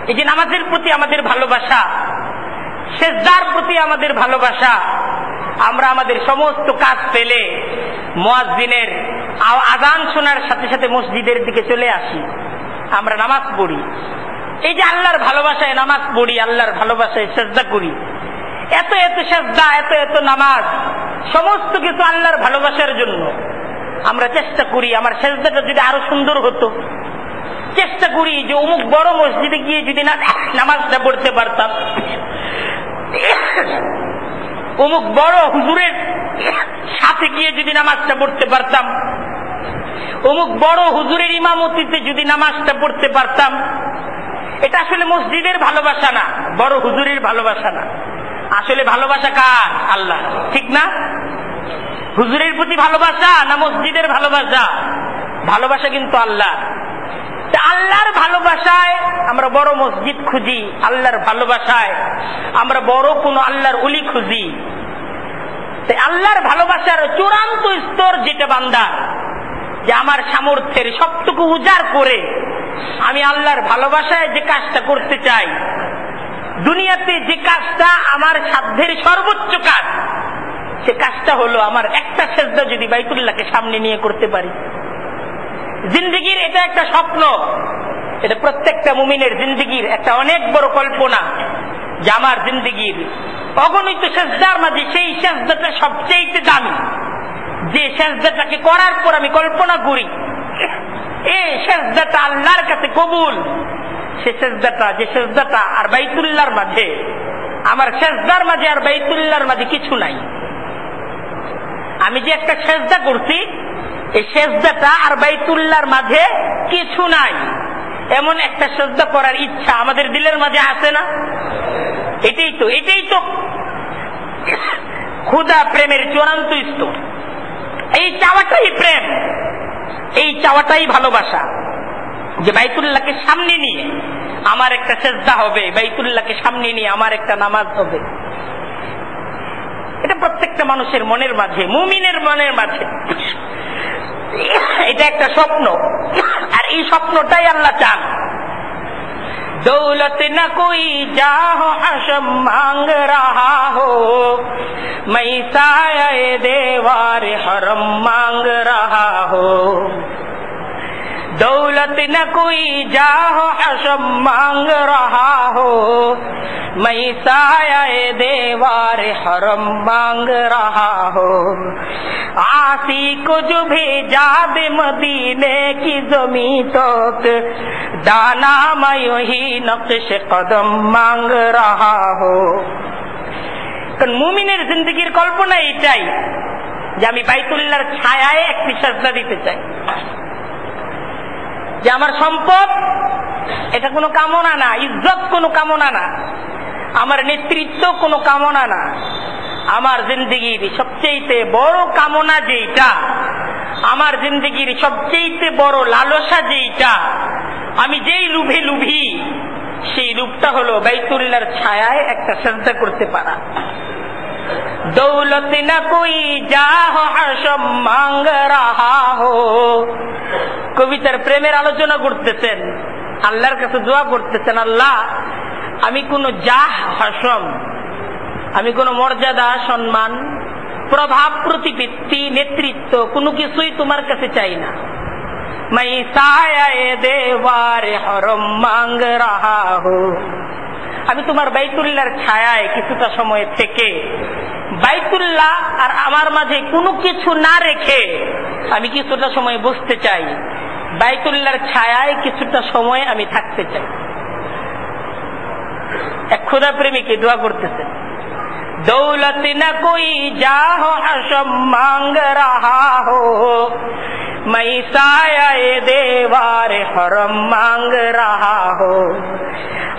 এই যে নামাজের প্রতি আমাদের ভালোবাসা, সেজদার প্রতি আমাদের ভালোবাসা, আমরা আমাদের সমস্ত কাজ ফেলে মুয়াজ্জিনের আযান শোনার সাথে সাথে মসজিদের দিকে চলে আসি, আমরা নামাজ পড়ি। এই যে আল্লাহর ভালোবাসায় নামাজ পড়ি, আল্লাহর ভালোবাসায় সেজদা করি, এত এত সেজদা, এত এত নামাজ, সমস্ত কিছু আল্লাহর ভালোবাসার জন্য। আমরা চেষ্টা করি আমার সেজদাটা যদি আরো সুন্দর হতো, চেষ্টা করি যে অমুক বড় মসজিদে গিয়ে যদি নামাজটা পড়তে পারতাম, অমুক বড় হুজুরের সাথে গিয়ে যদি নামাজটা পড়তে পারতাম, অমুক বড় হুজুরের ইমামতিতে যদি নামাজটা পড়তে পারতাম। এটা আসলে মসজিদের ভালোবাসা না, বড় হুজুরের ভালোবাসা না, আসলে ভালোবাসা কার? আল্লাহ, ঠিক না? হুজুরের প্রতি ভালোবাসা না মসজিদের ভালোবাসা? ভালোবাসা কিন্তু আল্লাহ। আল্লাহর ভালোবাসায় আমরা বড় মসজিদ খুঁজি, আল্লাহর ভালোবাসায় আমরা বড় কোন আল্লাহর ওলি খুঁজি। আল্লাহর ভালোবাসার চূড়ান্ত স্তর যেটা বান্দার, যে আমার সামর্থ্যের সবটুকু উজাড় করে আমি আল্লাহর ভালোবাসায় যে কাজটা করতে চাই, দুনিয়াতে যে কাজটা আমার সাধ্যের সর্বোচ্চ কাজ, সে কাজটা হলো আমার একটা সেজদা যদি বাইতুল্লাহকে সামনে নিয়ে করতে পারি। জিন্দেগির এটা একটা স্বপ্ন, এটা প্রত্যেকটা মুমিনের জিন্দেগির একটা অনেক বড় কল্পনা, যে আমার জিন্দেগির অগণিত সেজদার মাঝে সেই সেজদাটা সবচেয়ে দামি, যে সেজদাটাকে করার পর আমি কল্পনা করি এই সেজদাটা আল্লাহর কাছে কবুল। সে সেজদাটা, যে সেজদাটা আর বাইতুল্লাহর মাঝে, আমার সেজদার মাঝে আর বাইতুল্লাহর মাঝে কিছু নাই। আমি যে একটা সেজদা করছি, এই সেজদাটা আর বাইতুল্লাহর মাঝে কিছু নাই, এমন একটা সেজদা করার ইচ্ছা আমাদের দিলের মাঝে আছে না? এটাই তো খোদা প্রেমের চূড়ান্ত স্তর। এই চাওয়াটাই প্রেম, এই চাওয়াটাই ভালোবাসা, যে বাইতুল্লাহকে সামনে নিয়ে আমার একটা সেজদা হবে, বাইতুল্লাহকে সামনে নিয়ে আমার একটা নামাজ হবে। এটা প্রত্যেকটা মানুষের মনের মাঝে, মুমিনের মনের মাঝে এটা একটা স্বপ্ন, আর এই স্বপ্নটাই আল্লাহ চান। दौलत न कोई जाहो हशम मांग रहा हो, मैं साये देवार हरम मांग रहा हो। दौलत न कोई जाहो हशम मांग रहा हो, मैं साये देवार हरम मांग रहा हो। आसी को जो भेजा दे मदीने की जमी तक, दाना मैं ही नक्श कदम मांग रहा हो। কারণ মুমিনের জিন্দেগির কল্পনা এটাই, যে আমি বাইতুল্লাহর ছায়ায় একটি সেজদা দিতে চাই। যে আমার সম্পদ এটা কোনো কামনা না, ইজ্জত কোনো কামনা না, আমার নেতৃত্ব কোনো কামনা না, আমার জিন্দেগির সবচেয়ে বড় কামনা যেটা, আমার জিন্দেগির সবচেয়ে বড় লালসা যেটা, আমি যেই লুভে লুভি, সেই লুভটা হলো বাইতুল্লাহর ছায়ায় একটা সেজদা করতে পারা। দৌলত না কোই জাহো হশম মাঙ্গ রাহা হো। কবিতার প্রেমের আলোচনা করতেছেন, আল্লাহর কাছে দোয়া করতেছেন, আল্লাহ আমি কোন জাহ হশম, আমি কোন মর্যাদা, সম্মান, প্রভাব, প্রতিপত্তি, নেতৃত্ব কোনো কিছুই তোমার কাছে চাই না। मैं साये देवार हरम मांग रहा हूँ। আমি তোমার বাইতুল্লাহর ছায়ায় কিছুটা সময় থেকে, বাইতুল্লাহ আর আমার মাঝে কোনো কিছু না রেখে আমি কিছুটা সময় বসতে চাই, বাইতুল্লাহর ছায়ায় কিছুটা সময় আমি থাকতে চাই। এক খোদা প্রেমিকে দোয়া করতেছেন, दौलत न कोई जाहो हशम मांग रहा हो, मैं साया देवार हरम मांग रहा हो,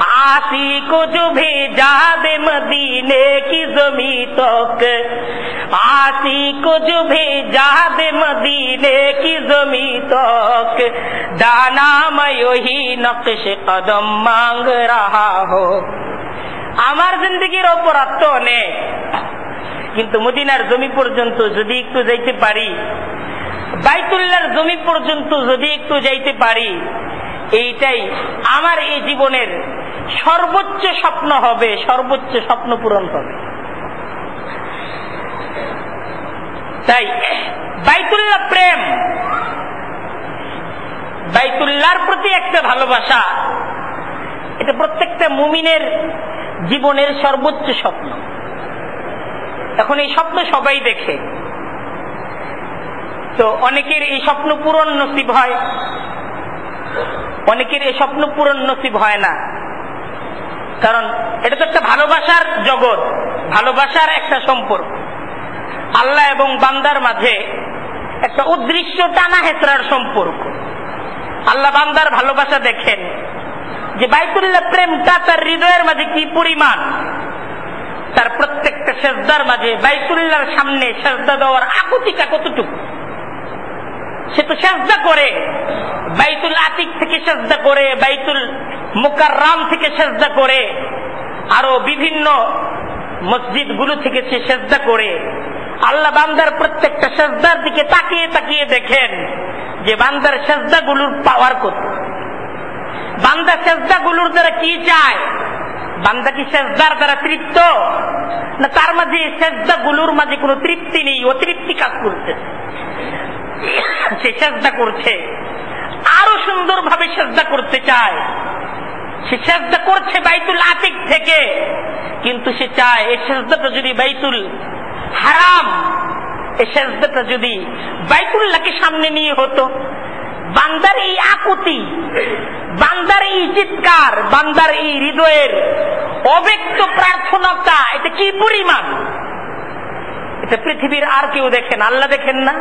आसी को जो भेजा दे मदीने की ज़मीं तक, आसी को जो भेजा दे मदीने की ज़मीं तक, दाना मैं यही नक्श कदम मांग रहा हो। আমার জিন্দেগির অপরাধ তো অনেক, কিন্তু মদিনার জমি পর্যন্ত যদি একটু যাইতে পারি, বাইতুল্লাহর জমি পর্যন্ত যদি একটু যাইতে পারি, এইটাই আমার এই জীবনের সর্বোচ্চ স্বপ্ন হবে, সর্বোচ্চ স্বপ্ন পূরণ হবে। তাই বাইতুল্লাহ প্রেম, বাইতুল্লাহর প্রতি একটা ভালোবাসা, এটা প্রত্যেকটা মুমিনের জীবনের সর্বোচ্চ স্বপ্ন। এখন এই স্বপ্ন সবাই দেখে, তো অনেকের এই স্বপ্ন পূরণ নসিব হয়, অনেকের এই স্বপ্ন পূরণ নসিব হয় না। কারণ এটা তো একটা ভালোবাসার জগৎ, ভালোবাসার একটা সম্পর্ক, আল্লাহ এবং বান্দার মাঝে একটা উদ্দৃশ্য টানা হেঁচড়ার সম্পর্ক। আল্লাহ বান্দার ভালোবাসা দেখেন যে বাইতুল্লাহ প্রেমটা তার হৃদয়ের মাঝে কি পরিমাণ, তার প্রত্যেকটা সেজদার মাঝে বাইতুল্লাহর সামনে সেজদা দেওয়ার আকুতিকা কতটুকু। সে তো সেজদা করে, বাইতুল আতিক থেকে সেজদা করে, বাইতুল মুকাররাম থেকে সেজদা করে, আরো বিভিন্ন মসজিদ গুলো থেকে সে সেজদা করে। আল্লাহ বান্দার প্রত্যেকটা সেজদার দিকে তাকিয়ে তাকিয়ে দেখেন যে বান্দার সেজদা গুলোর পাওয়ার কত, বান্দা সেজদা গুলোর দ্বারা কি চায়, বান্দা কি সেজদার দ্বারা তৃপ্ত, না তার মাঝে সেজদা গুলোর মাঝে কোনো তৃপ্তি নেই, অতৃপ্তি কাজ করছে। সে সেজদা করছে, আরো সুন্দরভাবে সেজদা করতে চায়, সে সেজদা করছে বাইতুল আতিক থেকে, কিন্তু সে চায় এই সেজদাটা যদি বাইতুল হারাম, এই সেজদাটা যদি বাইতুল্লাহকে সামনে নিয়ে হতো। বান্দার এই আকুতি, বান্দার এই চিৎকার, বান্দার এই হৃদয়ের অব্যক্ত প্রার্থনাটা, এটা কি পরিমাণ, এটা পৃথিবীর আর কেউ দেখেন, আল্লাহ দেখেন না?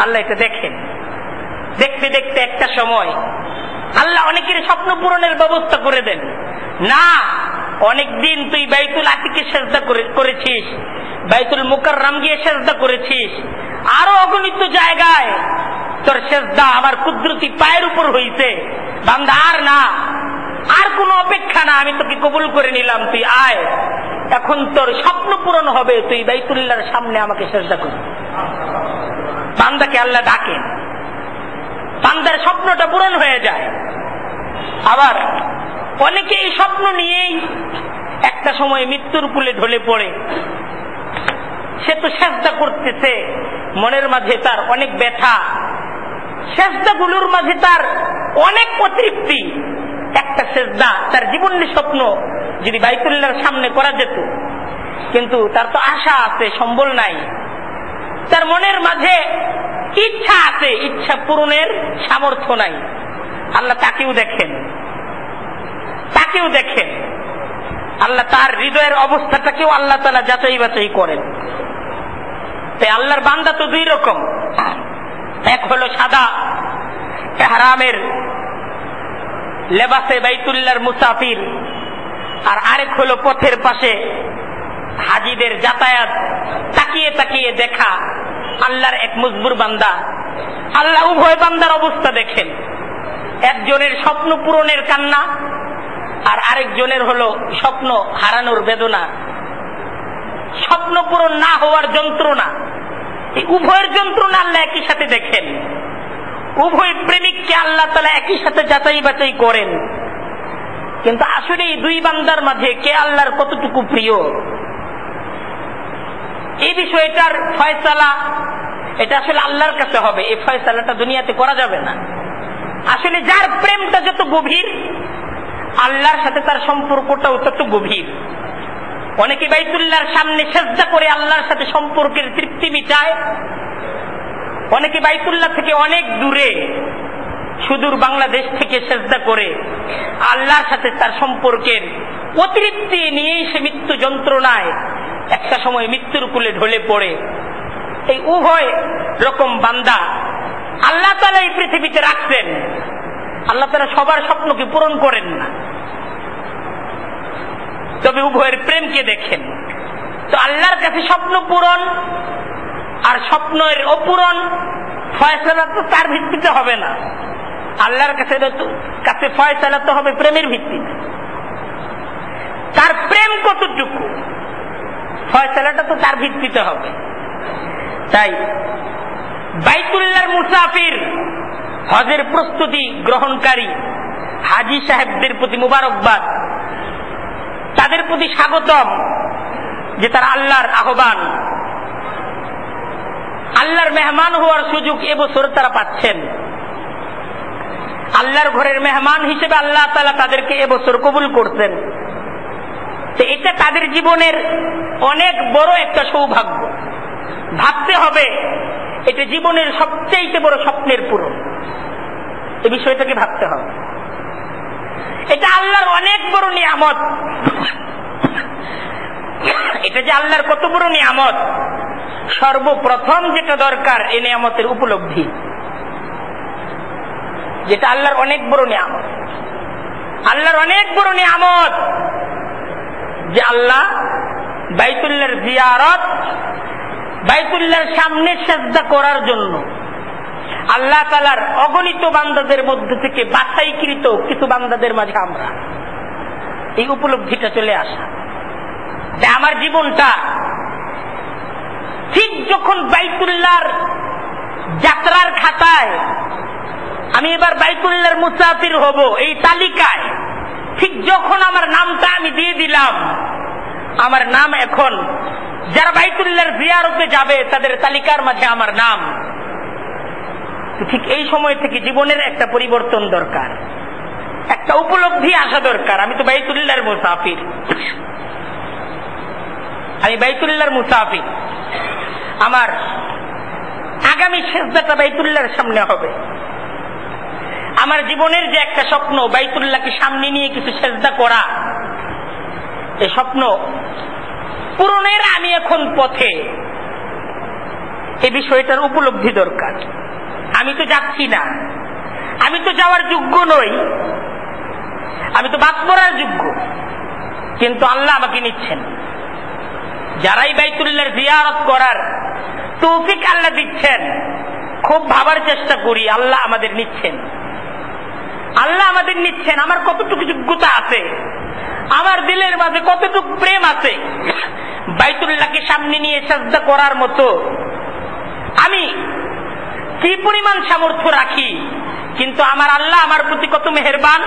আল্লাহ এটা দেখেন। দেখতে দেখতে একটা সময় আল্লাহ অনেকের স্বপ্ন পূরণের ব্যবস্থা করে দেন। না, অনেকদিন তুই বাইতুল আতিকে সেজদা করেছিস, বাইতুল মুকাররাম গিয়ে সেজদা করেছিস, আরো অগণিত জায়গায় তোর সেজদা আমার কুদরতি পায়ের উপর হইছে, বান্দা আর না, আর কোন অপেক্ষা না, আমি তোকে কবুল করে নিলাম, তুই আয়, এখন তোর স্বপ্ন পূরণ হবে, তুই বাইতুল্লাহর সামনে আমাকে সেজদা কর। বান্দাকে আল্লাহ ডাকেন, বান্দার স্বপ্নটা পূরণ হয়ে যায়। আবার অনেকে এই স্বপ্ন নিয়েই একটা সময় মৃত্যুর কুলে ঢলে পড়ে। সে তো সেজদা করতেছে, মনের মাঝে তার অনেক ব্যথা, সেজদাগুলোর মাঝে তার অনেক অতৃপ্তি। একটা সেজদা তার জীবনের স্বপ্ন যদি বাইতুল্লাহর সামনে করা যেত, কিন্তু তার তো আশা আছে, সম্বল নাই, তার মনের মাঝে ইচ্ছা আছে, ইচ্ছা পূরণের সামর্থ্য নাই। আল্লাহ তাকেও দেখেন, তাকেও দেখেন, আল্লাহ তার হৃদয়ের অবস্থাটাকেও আল্লাহ তাআলা যাচাই বাছাই করেন। তাই আল্লাহর বান্দা তো দুই রকম, এক হলো সাদা ইহরামের লেবাসে বাইতুল্লাহর মুসাফির, আর আরেক হলো পথের পাশে হাজিদের যাতায়াত তাকিয়ে তাকিয়ে দেখা আল্লাহর এক মজবুর বান্দা। আল্লাহ উভয় বান্দার অবস্থা দেখেন, একজনের স্বপ্ন পূরণের কান্না, আর আরেকজনের হলো স্বপ্ন হারানোর বেদনা, স্বপ্ন পূরণ না হওয়ার যন্ত্রণা। এই উভয়ের যন্ত্রণা আল্লাহ একই সাথে দেখেন, উভয় প্রেমিককে আল্লাহ তাআলা একই সাথে যাচাই বাছাই করেন। কিন্তু আসলে এই দুই বান্দার মাঝে কে আল্লাহর কতটুকু প্রিয়, এই বিষয়টার ফয়সালা এটা আসলে আল্লাহর কাছে হবে। এই ফয়সালাটা দুনিয়াতে করা যাবে না। আসলে যার প্রেমটা যত গভীর, আল্লাহর সাথে তার সম্পর্কটাও তত গভীর। অনেকে বাইতুল্লাহর সামনে সেজদা করে আল্লাহর সাথে সম্পর্কের তৃপ্তি মিটায়, অনেকে বাইতুল্লাহ থেকে অনেক দূরে সুদূর বাংলাদেশ থেকে সেজদা করে আল্লাহর সাথে তার সম্পর্কের অতৃপ্তি নিয়েই সে মৃত্যু যন্ত্রণায় একটা সময় মৃত্যুর কুলে ঢলে পড়ে। এই উভয় রকম বান্দা আল্লাহ তাআলা এই পৃথিবীতে রাখছেন, আল্লাহ তাআলা সবার স্বপ্নকে পূরণ করেন না, তবে উভয়ের প্রেমকে দেখেন। তো আল্লাহর কাছে স্বপ্ন পূরণ আর স্বপ্নের অপূরণ ফয়সালা তো তার ভিত্তিতে হবে না, আল্লাহর কাছে ফয়সালা তো হবে প্রেমের ভিত্তিতে। তার প্রেম কতটুকু ফয়সালাটা তো তার ভিত্তিতে হবে। তাই বাইতুল্লাহর মুসাফির, হজের প্রস্তুতি গ্রহণকারী হাজী সাহেবদের প্রতি মুবারকবাদ, তাদের প্রতি স্বাগতম যে তারা আল্লাহর আহ্বান, আল্লাহর মেহমান হওয়ার সুযোগ এবছর তারা পাচ্ছেন। আল্লাহর ঘরের মেহমান হিসেবে আল্লাহ তাআলা তাদেরকে এবছর কবুল করছেন। তো এটা তাদের জীবনের অনেক বড় একটা সৌভাগ্য। ভাবতে হবে এটা জীবনের সবচেয়ে বড় স্বপ্নের পূরণ, এই বিষয়টাকে ভাবতে হবে। এটা আল্লাহর অনেক বড় নিয়ামত, এটা যে আল্লাহর কত বড় নিয়ামত, সর্বপ্রথম যেটা দরকার এই নিয়ামতের উপলব্ধি, যেটা আল্লাহর অনেক বড় নিয়ামত। আল্লাহর অনেক বড় নিয়ামত যে আল্লাহ বাইতুল্লাহর জিয়ারত, বাইতুল্লাহর সামনে সিজদা করার জন্য আল্লাহ তাআলার অগণিত বান্দাদের মধ্যে থেকে বাছাইকৃত কিছু বান্দাদের মাঝে আমরা, এই উপলব্ধিটা চলে আসা যে আমার জীবনটা ঠিক যখন বাইতুল্লাহর যাত্রার খাতায় আমি এবার বাইতুল্লাহর মুসাফির হব এই তালিকায় ঠিক যখন আমার নামটা আমি দিয়ে দিলাম, আমার নাম এখন যারা বাইতুল্লাহর জিয়ারতে যাবে তাদের তালিকার মাঝে আমার নাম, ঠিক এই সময় থেকে জীবনের একটা পরিবর্তন দরকার, একটা উপলব্ধি আসা দরকার। আমি তো বাইতুল্লাহর মুসাফির, আমি বাইতুল্লাহর মুসাফির, আমার আগামী সিজদাটা বাইতুল্লাহর সামনে হবে। আমার জীবনের যে একটা স্বপ্ন বাইতুল্লাহকে সামনে নিয়ে কিছু সিজদা করা, এই স্বপ্ন পূরণের আমি এখন পথে, এই বিষয়টার উপলব্ধি দরকার। আমি তো যাচ্ছি না, আমি তো যাওয়ার যোগ্য নই, আমি তো বাদ পড়ার যোগ্য, কিন্তু আল্লাহ আমাকে নিচ্ছেন। যারাই বাইতুল্লাহর জিয়ারত করার তৌফিক আল্লাহ দিচ্ছেন, খুব ভাবার চেষ্টা করি আল্লাহ আমাদের নিচ্ছেন, আল্লাহ আমাদের নিচ্ছেন। আমার কতটুকু যোগ্যতা আছে, আমার দিলের মাঝে কতটুকু প্রেম আছে বাইতুল্লাহকে সামনে নিয়ে সিজদা করার মতো, আমি কি পরিমাণ সামর্থ্য রাখি। কিন্তু আমার আল্লাহ আমার প্রতি কত মেহেরবান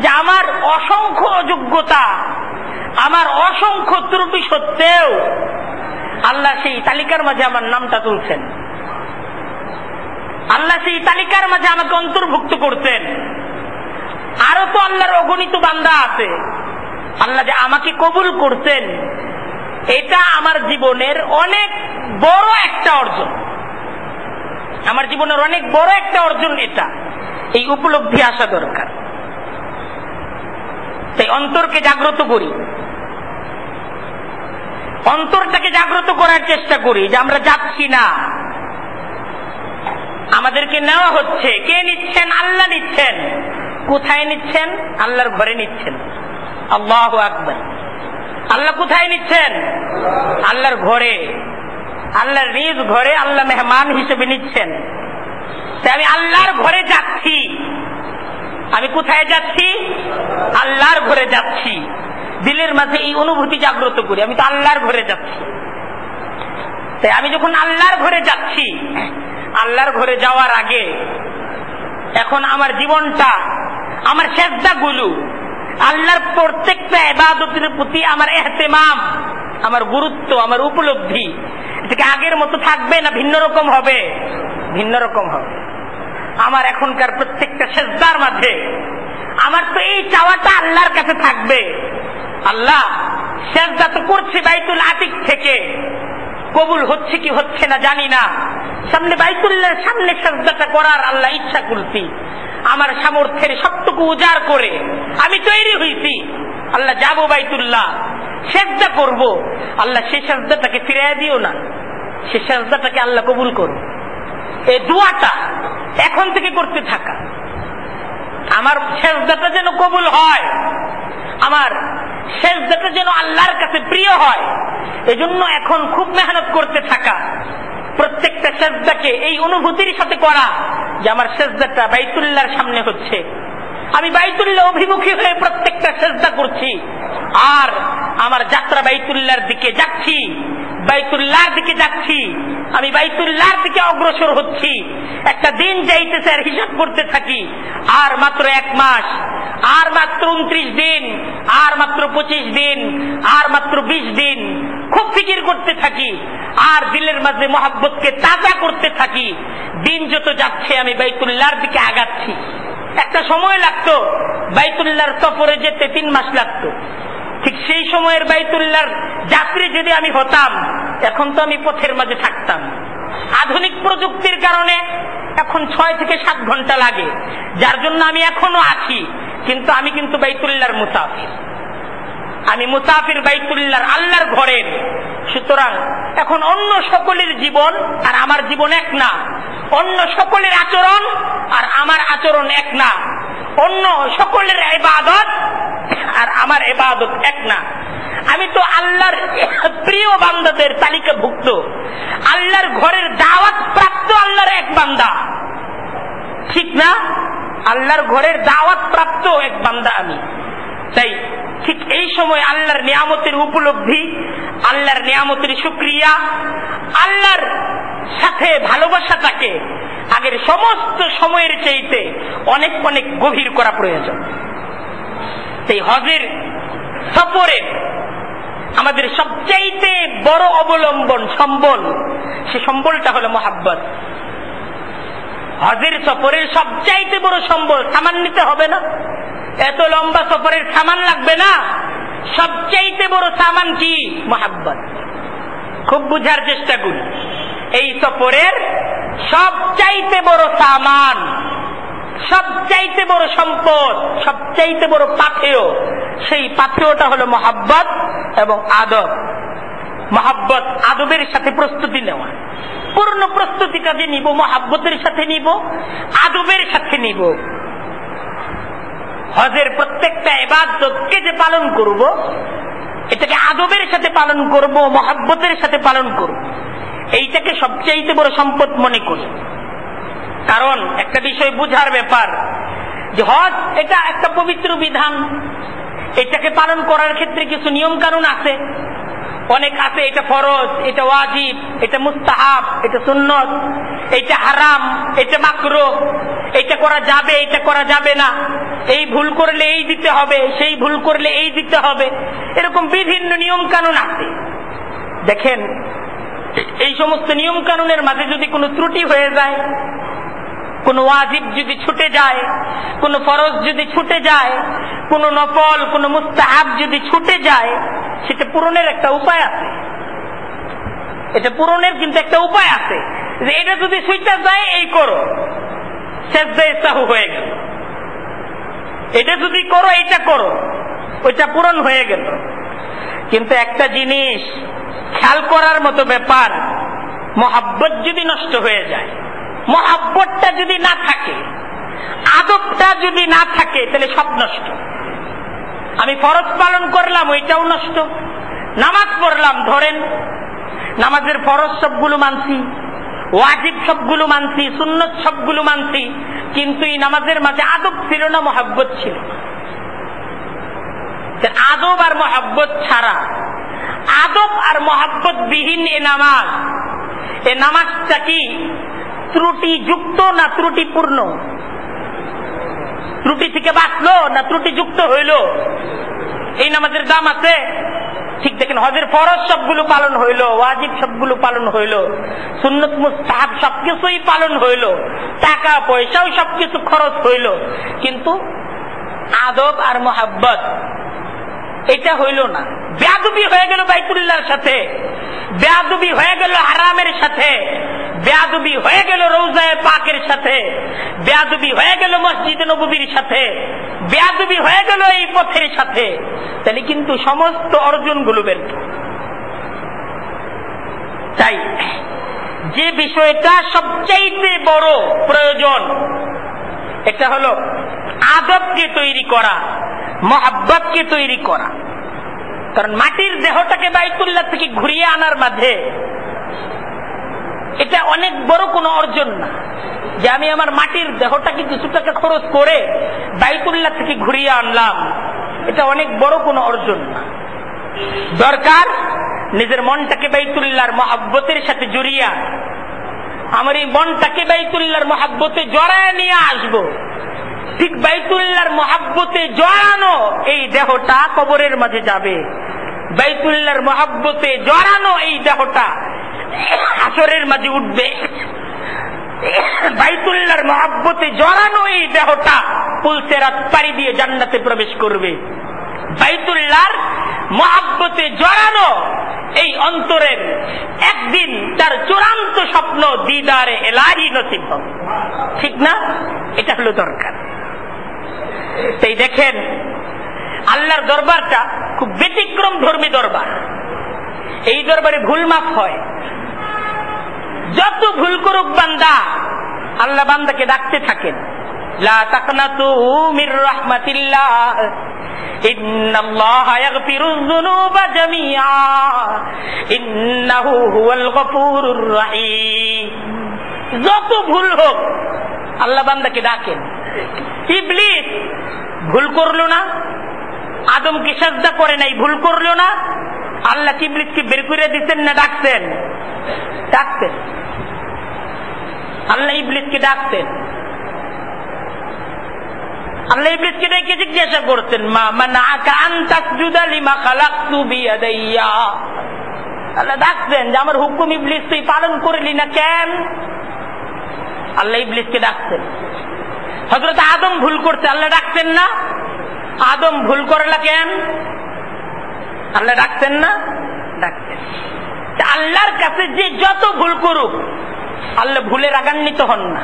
যে আমার অসংখ্য অযোগ্যতা, আমার অসংখ্য ত্রুটি সত্ত্বেও আল্লাহ সেই তালিকার মাঝে আমার নামটা তুলছেন, আল্লাহ সেই তালিকার মাঝে আমাকে অন্তর্ভুক্ত করতেন। আরো তো আল্লাহর অগণিত বান্দা আছে, আল্লাহ যে আমাকে কবুল করতেন, এটা আমার জীবনের অনেক বড় একটা অর্জন, আমার জীবনের অনেক বড় একটা অর্জন। এটা এই উপলব্ধি আসা দরকার। তাই অন্তরকে জাগ্রত করি, অন্তরটাকে জাগ্রত করার চেষ্টা করি যে আমরা যাচ্ছি না, আমাদেরকে নেওয়া হচ্ছে। কে নিচ্ছেন? আল্লাহ নিচ্ছেন। কোথায় নিচ্ছেন? আল্লাহর ঘরে নিচ্ছেন। আল্লাহু আকবার। আল্লাহ কোথায় নিচ্ছেন? আল্লাহর ঘরে, আল্লাহর নিজ ঘরে আল্লাহ মেহমান হিসেবে নিচ্ছেন। তাই আমি আল্লাহর ঘরে যাচ্ছি। আমি কোথায় যাচ্ছি? আল্লাহর ঘরে যাচ্ছি। দিলের মাঝে এই অনুভূতি জাগ্রত করি, আমি তো আল্লাহর ঘরে যাচ্ছি। তাই আমি যখন আল্লাহর ঘরে যাচ্ছি, আল্লাহর ঘরে যাওয়ার আগে এখন আমার জীবনটা, আমার সিজদাগুলো, আল্লাহর প্রত্যেকটা ইবাদতের প্রতি আমার ইহতিমাম, আমার গুরুত্ব, আমার উপলব্ধি, এটাকে আগের মতো থাকবে না ভিন্ন রকম হবে? ভিন্ন রকম হবে। আমার এখনকার প্রত্যেকটা সিজদার মাঝে আমার তো এই চাওয়াটা আল্লাহর কাছে থাকবে, আল্লাহ সিজদা তো করছি বাইতুল আতিক থেকে, কবুল হচ্ছে কি হচ্ছে না জানি না, সামনে বাইতুল্লাহর সামনে সিজদাটা করার আল্লাহ ইচ্ছা করছি, আমার সামর্থ্যের সবটুকু উজাড় করে আমি তৈরি হইছি, আল্লাহ যাবো বাইতুল্লাহ, সিজদা করব। আল্লাহ সেই সিজদাটাকে ফিরিয়ে দিও না, সেই সিজদাটাকে আল্লাহ কবুল করো। এই দোয়াটা এখন থেকে করতে থাকা, আমার সেজদাটা যেন কবুল হয়, আমার সেজদাটা যেন আল্লাহর কাছে প্রিয় হয়, এজন্য এখন খুব মেহনত করতে থাকা। প্রত্যেকটা সেজদাকে এই অনুভূতির সাথে করা যে আমার সেজদাটা বাইতুল্লাহর সামনে হচ্ছে, আমি বাইতুল্লাহ অভিমুখী হয়ে প্রত্যেকটা সেজদা করছি, আর আমার যাত্রা বাইতুল্লাহর দিকে যাচ্ছি, বাইতুল্লাহর দিকে যাচ্ছি, আমি বাইতুল্লাহর দিকে অগ্রসর হচ্ছি। একটা দিন যাইতেছে আর হিসাব করতে থাকি, আর মাত্র 1 মাস, আর মাত্র 29 দিন, আর মাত্র 25 দিন, আর মাত্র 20 দিন, খুব ফিকির করতে থাকি, আর দিলের মাঝে মহব্বতকে তাজা করতে থাকি। দিন যত যাচ্ছে আমি বাইতুল্লাহর দিকে আগাচ্ছি। একটা সময় লাগতো বাইতুল্লাহর সফরে যেতে 3 মাস লাগতো, ঠিক সেই সময়ের বাইতুল্লাহর যাত্রী যদি আমি হতাম, এখন তো আমি পথের মাঝে থাকতাম। আধুনিক প্রযুক্তির কারণে এখন 6 থেকে 7 ঘন্টা লাগে, যার জন্য আমি এখনো আছি, কিন্তু আমি কিন্তু বাইতুল্লাহর মুসাফির, আমি মুসাফির বাইতুল্লাহর, আল্লাহর ঘরের। সুতরাং এখন অন্য সকলের জীবন আর আমার জীবন এক না, অন্য সকলের আচরণ আর আমার আচরণ এক না, অন্য সকলের ইবাদত আর আমার ইবাদত এক না। আমি তো আল্লাহর প্রিয় বান্দাদের তালিকাভুক্ত, আল্লাহর ঘরের দাওয়াত প্রাপ্ত আল্লাহর এক বান্দা, ঠিক না? আল্লাহর ঘরের দাওয়াত প্রাপ্ত এক বান্দা আমি। তাই ঠিক এই সময় আল্লাহর নিয়ামতের উপলব্ধি, আল্লাহর নিয়ামতের শুকরিয়া, আল্লাহর সাথে ভালোবাসাটাকে আগের সমস্ত সময়ের চাইতে অনেক অনেক গভীর করা প্রয়োজন। এই হজের সফরের আমাদের সবচাইতে বড় অবলম্বন, সম্বল, সে সম্বলটা হলো মহাব্বত। হজের সফরের সবচাইতে বড় সম্বল, সামান নিতে হবে না, এত লম্বা সফরের সামান লাগবে না, সবচাইতে বড় সামান কি? মহাব্বত। খুব বুঝার চেষ্টা করি, এই সফরের সবচাইতে বড় সামান, সবচাইতে বড় সম্পদ, সবচাইতে বড় পাথেয়, সেই পাথেয়টা হলো মহাব্বত এবং আদব। মহাব্বত আদবের সাথে প্রস্তুতি নেওয়া, পূর্ণ প্রস্তুতিটা যে নিব মহাব্বতের সাথে নিব, আদবের সাথে নিব। হজের প্রত্যেকটা ইবাদতকে যে পালন করব, এটাকে আদবের সাথে পালন করব, মহাব্বতের সাথে পালন করব, এইটাকে সবচাইতে বড় সম্পদ মনে করি। কারণ একটা বিষয় বুঝার ব্যাপার যে হজ এটা একটা পবিত্র বিধান, এটাকে পালন করার ক্ষেত্রে কিছু নিয়ম কানুন আছে, অনেক আছে। এটা ফরজ, এটা ওয়াজিব, এটা মুস্তাহাব, এটা সুন্নত, এটা হারাম, এটা মাকরুহ, এটা করা যাবে, এটা করা যাবে না, এই ভুল করলে এই দিতে হবে, সেই ভুল করলে এই দিতে হবে, এরকম বিভিন্ন নিয়ম কানুন আছে। দেখেন, এই সমস্ত নিয়ম কানুনের মাঝে যদি কোনো ত্রুটি হয়ে যায়, কোনো ওয়াজিব যদি ছুটে যায়, কোনো ফরজ যদি ছুটে যায়, কোনো নফল, কোনো মুস্তাহাব যদি ছুটে যায়, সেটা পূরণের একটা উপায় আছে। এটা পূরণের কিন্তু একটা উপায় আছে, যে এটা যদি ছুটে যায় এই করো, সেজদায়ে সাহু হয়ে গেল, এটা যদি করো, এটা করো, ওইটা পূরণ হয়ে গেল। কিন্তু একটা জিনিস খেয়াল করার মতো ব্যাপার, মহাব্বত যদি নষ্ট হয়ে যায়, মহাব্বতটা যদি না থাকে, আদবটা যদি না থাকে, তাহলে সব নষ্ট। আমি ফরজ পালন করলাম, ওইটাও নষ্ট। নামাজ পড়লাম, ধরেন নামাজের ফরজ সবগুলো মানছি, ওয়াজিব সবগুলো মানছি, সুন্নত সবগুলো মানছি, কিন্তু এই নামাজের মাঝে আদব ছিল না, মহাব্বত ছিল। আদব আর মহাব্বত ছাড়া, আদব আর মহাব্বত বিহীন এ নামাজ, এ নামাজটা কি ত্রুটি যুক্ত না ত্রুটিপূর্ণ? ত্রুটি থেকে বাঁচলো না ত্রুটি যুক্ত হইল? এই নামাজের দাম আছে? ঠিক দেখেন, হজের ফরজ সবগুলো পালন হইল, ওয়াজিব সবগুলো পালন হইল, সুন্নত মুস্তাহাব সবকিছুই পালন হইল, টাকা পয়সাও সবকিছু খরচ হইল, কিন্তু আদব আর মহাব্বত এটা হইল না। বেয়াদবি হয়ে গেল বাইতুল্লাহর সাথে, বেয়াদবি হয়ে গেল হারামের সাথে, বেয়াদবি হয়ে গেল রওজায়ে পাকের সাথে, বেয়াদবি হয়ে গেল মসজিদে নববীর সাথে, বেয়াদবি হয়ে গেল এই পথের সাথে, তাহলে কিন্তু সমস্ত অর্জনগুলো ব্যর্থ। তাই যে বিষয়টা সবচাইতে বড় প্রয়োজন এটা হলো আদবকে তৈরি করা, মহাব্বতকে তৈরি করা। কারণ মাটির দেহটাকে বাইতুল্লাহ থেকে ঘুরিয়ে আনার মাঝে এটা অনেক বড় কোনো অর্জন না যে আমি আমার মাটির দেহটাকে কিছু টাকা খরচ করে বাইতুল্লাহ থেকে ঘুরিয়ে আনলাম। এটা অনেক বড় কোনো অর্জন না। দরকার নিজের মনটাকে বাইতুল্লাহর মহাব্বতের সাথে জড়িয়ে আমার এই মনটাকে বাইতুল্লাহর মহাব্বতে জড়ায় নিয়ে আসবো। ঠিক বাইতুল্লাহর মহাব্বতে জড়ানো এই দেহটা কবরের মাঝে যাবে, বাইতুল্লাহর মহাব্বতে জড়ানো এই দেহটা হাসরের মাঝে উঠবে, বাইতুল্লাহর মহাব্বতে জড়ানো এই দেহটা পুলসিরাত পাড়ি দিয়ে জান্নাতে প্রবেশ করবে। বাইতুল্লাহর মহাব্বতে জড়ানো এই অন্তরের একদিন তার চূড়ান্ত স্বপ্ন দিদারে ইলাহি নসিব হবে। ঠিক না? এটা হলো দরকার। তাই দেখেন আল্লাহর দরবারটা খুব ব্যতিক্রম ধর্মী দরবার। এই দরবারে ভুল মাফ হয়। যত ভুল করুক বান্দা, আল্লাহ বান্দাকে ডাকতে থাকেন, লা তাকনাতু মির রাহমাতিল্লাহ ইন্নাল্লাহা ইয়াগফিরুয যুনুবা জামিআ ইন্নাহু হুয়াল গফুরুর রহিম। যত ভুল হোক আল্লাহ বান্দাকে ডাকেন। ইবলিস ভুল করলো না, আদমকে সাজদা করে নাই, ভুল করলো না, আল্লাহ ইবলিসকে বের করে দিতেন না ডাকতেন? ডাকতেন। আল্লাহ ইবলিসকে ডাকতেন। আল্লাহ ইবলিসকে ডেকে জিজ্ঞাসা করতেন, মা মানাআকা আন তাসজুদা লিমা খালাকতু বিয়াদাইয়া। আল্লাহ ডাকতেন যে আমার হুকুম ইবলিস তুই পালন করলি না কেন? আল্লাহ ইবলিসকে ডাকতেন। হযরত আদম ভুল করতে, আল্লাহ ডাকতেন না? আদম ভুল করলা কেন? আল্লাহ ডাকতেন না? ডাকতেন। আল্লাহর কাছে যে যত ভুল করুক আল্লাহ ভুলে রাগান্বিত হন না।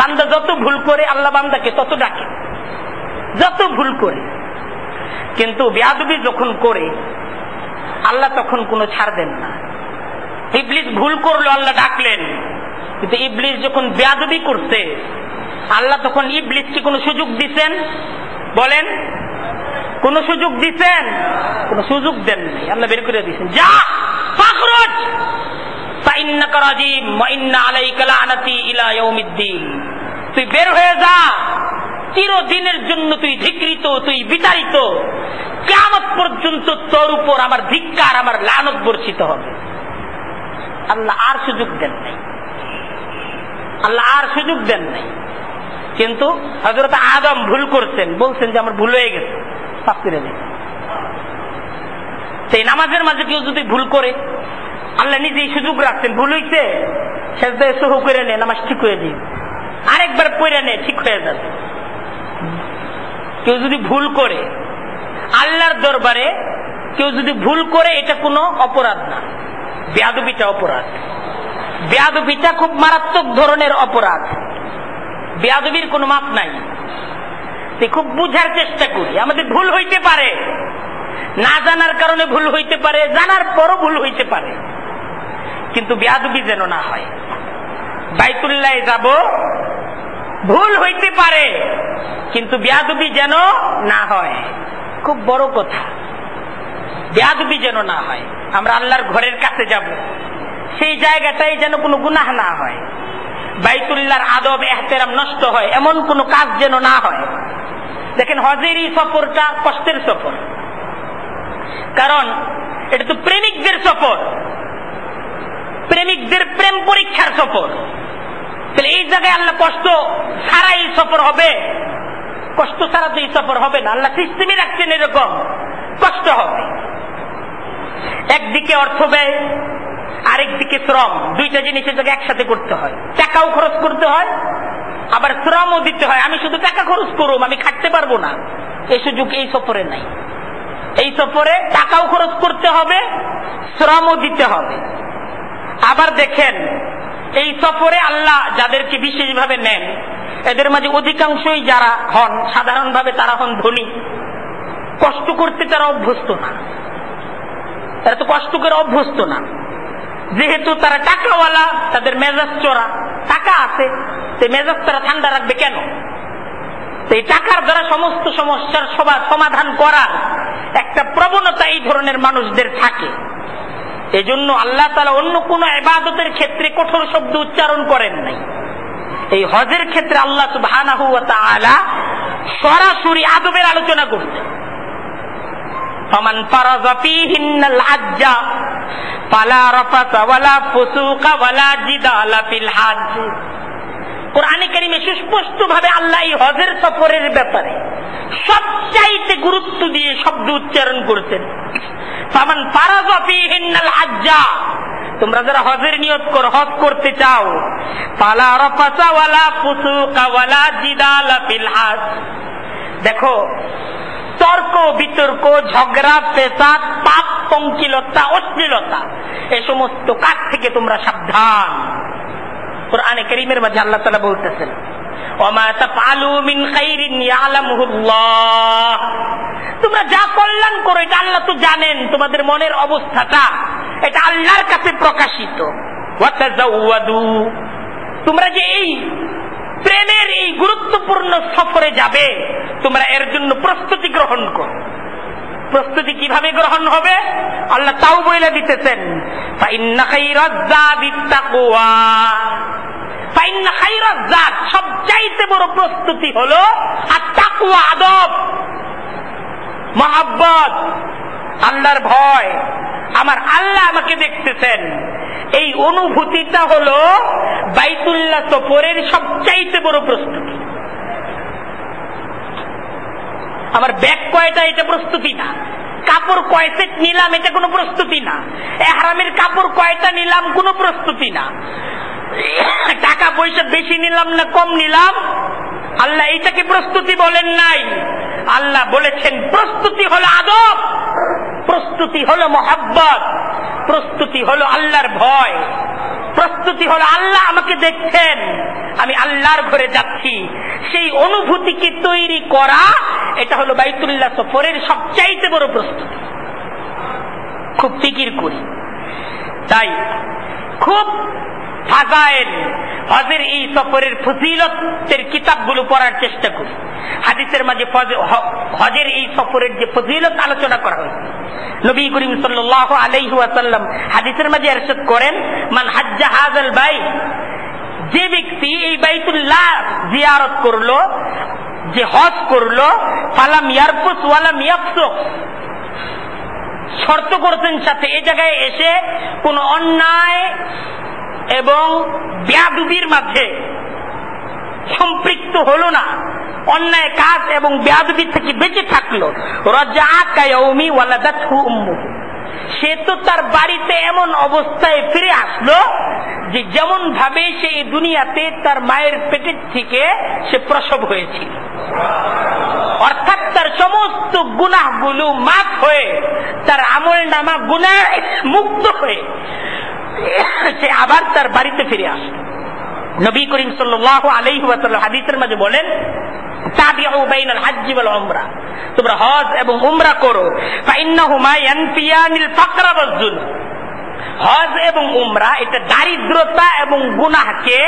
বান্দা যত ভুল করে আল্লাহ বান্দাকে তত ডাকে, যত ভুল করে। কিন্তু বেয়াদবি যখন করে আল্লাহ তখন কোনো ছাড় দেন না। ইবলিস ভুল করলো, আল্লাহ ডাকলেন, কিন্তু ইবলিস যখন বেয়াদবি করছে আল্লাহ তখন ইবলিসকে কোনো সুযোগ দিছেন? বলেন, কোন সুযোগ দিছেন? কোন সুযোগ দেন নাই। আল্লাহ বের করে দিয়েছেন, যা ফাখরুজ ফাইন্নাকা রাজিম ওয়া ইন্না আলাইকা লানাতি ইলা ইয়াউমিদ্দিন। তুই বের হয়ে যা, চিরদিনের জন্য তুই ধিক্কৃত, তুই বিতাড়িত, কিয়ামত পর্যন্ত তোর উপর আমার ধিক্কার, আমার লানত বর্ষিত হবে। আল্লাহ আর সুযোগ দেন নাই, আল্লাহ আর সুযোগ দেন নাই। কিন্তু হযরত আদম ভুল করছেন, বলছেন যে আমার ভুল হয়ে গেছে, মাফ করে দিন। সেই নামাজের মাঝে কেউ যদি ভুল করে আল্লাহ নিজেই সুযোগ রাখছেন, ভুল হইছে সেজদায় সহু করে নে, নামাজ ঠিক হয়ে দিন, আরেকবার পড়ে নে, ঠিক হয়ে যাবে। কেউ যদি ভুল করে আল্লাহর দরবারে, কেউ যদি ভুল করে এটা কোনো অপরাধ না, বেয়াদবিটা অপরাধ। বেয়াদবিটা খুব মারাত্মক ধরনের অপরাধ। বেয়াদবির কোনো মাপ নাই। খুব বুঝার চেষ্টা করি, আমাদের ভুল হইতে পারে, না জানার কারণে ভুল হইতে পারে, জানার পরও ভুল হইতে পারে, কিন্তু বেয়াদবি যেন না হয়। বাইতুল্লাহে যাব, ভুল হইতে পারে, কিন্তু বেয়াদবি যেন না হয়। খুব বড় কথা, বেয়াদবি যেন না হয়। আমরা আল্লাহর ঘরের কাছে যাব, সেই জায়গাটাই যেন কোনো গুনাহ না হয়, বাইতুল্লাহর আদব এহতেরাম নষ্ট হয় এমন কোন কাজ যেন না হয়। দেখেন হজের এই সফরটা কষ্টের সফর, কারণ এটা তো প্রেমিকদের সফর, প্রেমিকদের প্রেম পরীক্ষার সফর। তাহলে এই জায়গায় আল্লাহ কষ্ট ছাড়া এই সফর হবে? কষ্ট ছাড়া তো এই সফর হবে না। আল্লাহ সিস্টেমে রাখছেন এরকম, কষ্ট হবে। একদিকে অর্থ ব্যয়, আরেকদিকে শ্রম, দুইটা জিনিস একসাথে করতে হয়। টাকাও খরচ করতে হয়, আবার শ্রমও দিতে হয়। আমি শুধু টাকা খরচ করব, আমি খাটতে পারবো না, এই সুযোগ এই সফরে নাই। এই সফরে টাকাও খরচ করতে হবে, শ্রমও দিতে হবে। আবার দেখেন এই সফরে আল্লাহ যাদেরকে বিশেষভাবে নেন, এদের মাঝে অধিকাংশই যারা হন সাধারণভাবে তারা হন ধনী। কষ্ট করতে তারা অভ্যস্ত না, তারা তো কষ্ট করে অভ্যস্ত না। যেহেতু তারা টাকাওয়ালা, তাদের মেজাজ চোরা, টাকা আছে, সেই মেজাজ তারা ঠান্ডা রাখবে কেন? এই টাকার দ্বারা সমস্ত সমস্যার সমাধান করার একটা প্রবণতা এই ধরনের মানুষদের থাকে। এজন্য আল্লাহ তাআলা অন্য কোন ইবাদতের ক্ষেত্রে কঠোর শব্দ উচ্চারণ করেন নাই। এই হজের ক্ষেত্রে আল্লাহ সুবহানাহু ওয়া তাআলা সরাসরি আদবের আলোচনা করছেন। ফামান ফারাযা ফীহিন্নাল হাজ্জা ফালা রাফাসা ওয়ালা ফুসুকা ওয়ালা জিদালা ফিল হজ। কোরআনে কারীমে সুস্পষ্টভাবে আল্লাহ এই হজের সফরের ব্যাপারে সবচাইতে গুরুত্ব দিয়ে শব্দ উচ্চারণ করছেন। ফামান ফারাযা ফীহিন্নাল হাজ্জা, তোমরা যারা হজের নিয়ত করো, হজ করতে চাও, ফালা রাফাসা ওয়ালা ফুসুকা ওয়ালা জিদালা ফিল হজ। দেখো, তর্ক বিতর্ক, ঝগড়া ফেসাদ, পাপ, পঙ্কিলতা, অশ্লীলতা, এই সমস্ত কাজ থেকে তোমরা সাবধান। কোরআনে কারীমের মধ্যে আল্লাহ তাআলা বলতেছেন, ওমা তাফআলু মিন খাইরিন ইয়ালামুহুল্লাহ, তোমরা যা কল্যাণ করো এটা আল্লাহ তো জানেন, তোমাদের মনের অবস্থাটা এটা আল্লাহর কাছে প্রকাশিত। ওয়া তাযাওয়াদু, তোমরা যে এই প্রেমের এই গুরুত্বপূর্ণ সফরে যাবে, তোমরা এর জন্য প্রস্তুতি গ্রহণ করো। প্রস্তুতি কিভাবে গ্রহণ হবে আল্লাহ তাও বলে দিতেছেন, ফাইন্না খাইরাজ যাদিত তাকওয়া। ফাইন্না খাইরাজ যাদ, সবচাইতে বড় প্রস্তুতি হলো আত-তাকওয়া, আদব, মহব্বত, আল্লাহর ভয়। আমার আল্লাহ আমাকে দেখতেছেন, এই অনুভূতিটা হলো বাইতুল্লাহ সফরের সবচাইতে বড় প্রস্তুতি। আমার ব্যাগ কয়টা এটা প্রস্তুতি না, কাপড় কয় সেট নিলাম এটা কোনো প্রস্তুতি না, ইহরামের কাপড় কয়টা নিলাম কোনো প্রস্তুতি না, টাকা পয়সা বেশি নিলাম না কম নিলাম, আল্লাহ এইটাকে প্রস্তুতি বলেন নাই। আল্লাহ বলেছেন প্রস্তুতি হলো আদব, প্রস্তুতি হলো মহব্বত, প্রস্তুতি হলো আল্লাহর ভয়, প্রস্তুতি হলো আল্লাহ আমাকে দেখছেন, আমি আল্লাহর ঘরে যাচ্ছি, সেই অনুভূতিকে তৈরি করা, এটা হলো বাইতুল্লাহ সফরের সবচাইতে বড় প্রস্তুতি। খুব ফিকির করি, তাই খুব ফাজাইল হজের এই সফরের ফজিলতের কিতাবগুলো পড়ার চেষ্টা করি। হাদিসের মাঝে হজের এই সফরের যে ফজিলত আলোচনা করা হয়েছে, নবী করিম সাল্লাল্লাহু আলাইহি ওয়াসাল্লাম হাদিসের মাঝে ইরশাদ করেন, মান হাজ্জা হাযাল বাইত, যে ব্যক্তি এই বাইতুল্লাহ জিয়ারত করলো, যে হজ করলো, ফালাম ইয়ারফুস ওয়ালাম ইয়াফসুক, শর্ত করতেন সাথে এই জায়গায় এসে কোন অন্যায় এবং বেয়াদবির মাঝে সম্পৃক্ত হলো না, অন্যায় কাজ এবং বেয়াদবি থেকে বেঁচে থাকলো, রাজা কায়াউমি ওয়ালাদাতহু উম্মুহু, সে তো তার বাড়িতে এমন অবস্থায় ফিরে আসলো যে যেমন ভাবে সে এই দুনিয়াতে তার মায়ের পেটের থেকে সে প্রসব হয়েছিল। অর্থাৎ তার সমস্ত গুনাহগুলো মাফ হয়ে, তার আমলনামা গুনাহ মুক্ত হয়ে সে আবার তার বাড়িতে ফিরে আসলো। নবী করিম সাল্লাল্লাহু আলাইহি ওয়াসাল্লাম হাদিসের মাঝে বলেন, তাবিউ বাইনাল হজ্জ ওয়াল উমরা, তোমরা হজ এবং উমরা করো, ফাইন্নাহুমা ইয়ানফিয়ানিল ফাকরা ওয়াজ যুলম। হজ এবং উমরা এটা দারিদ্রতা এবং গুনাহকে,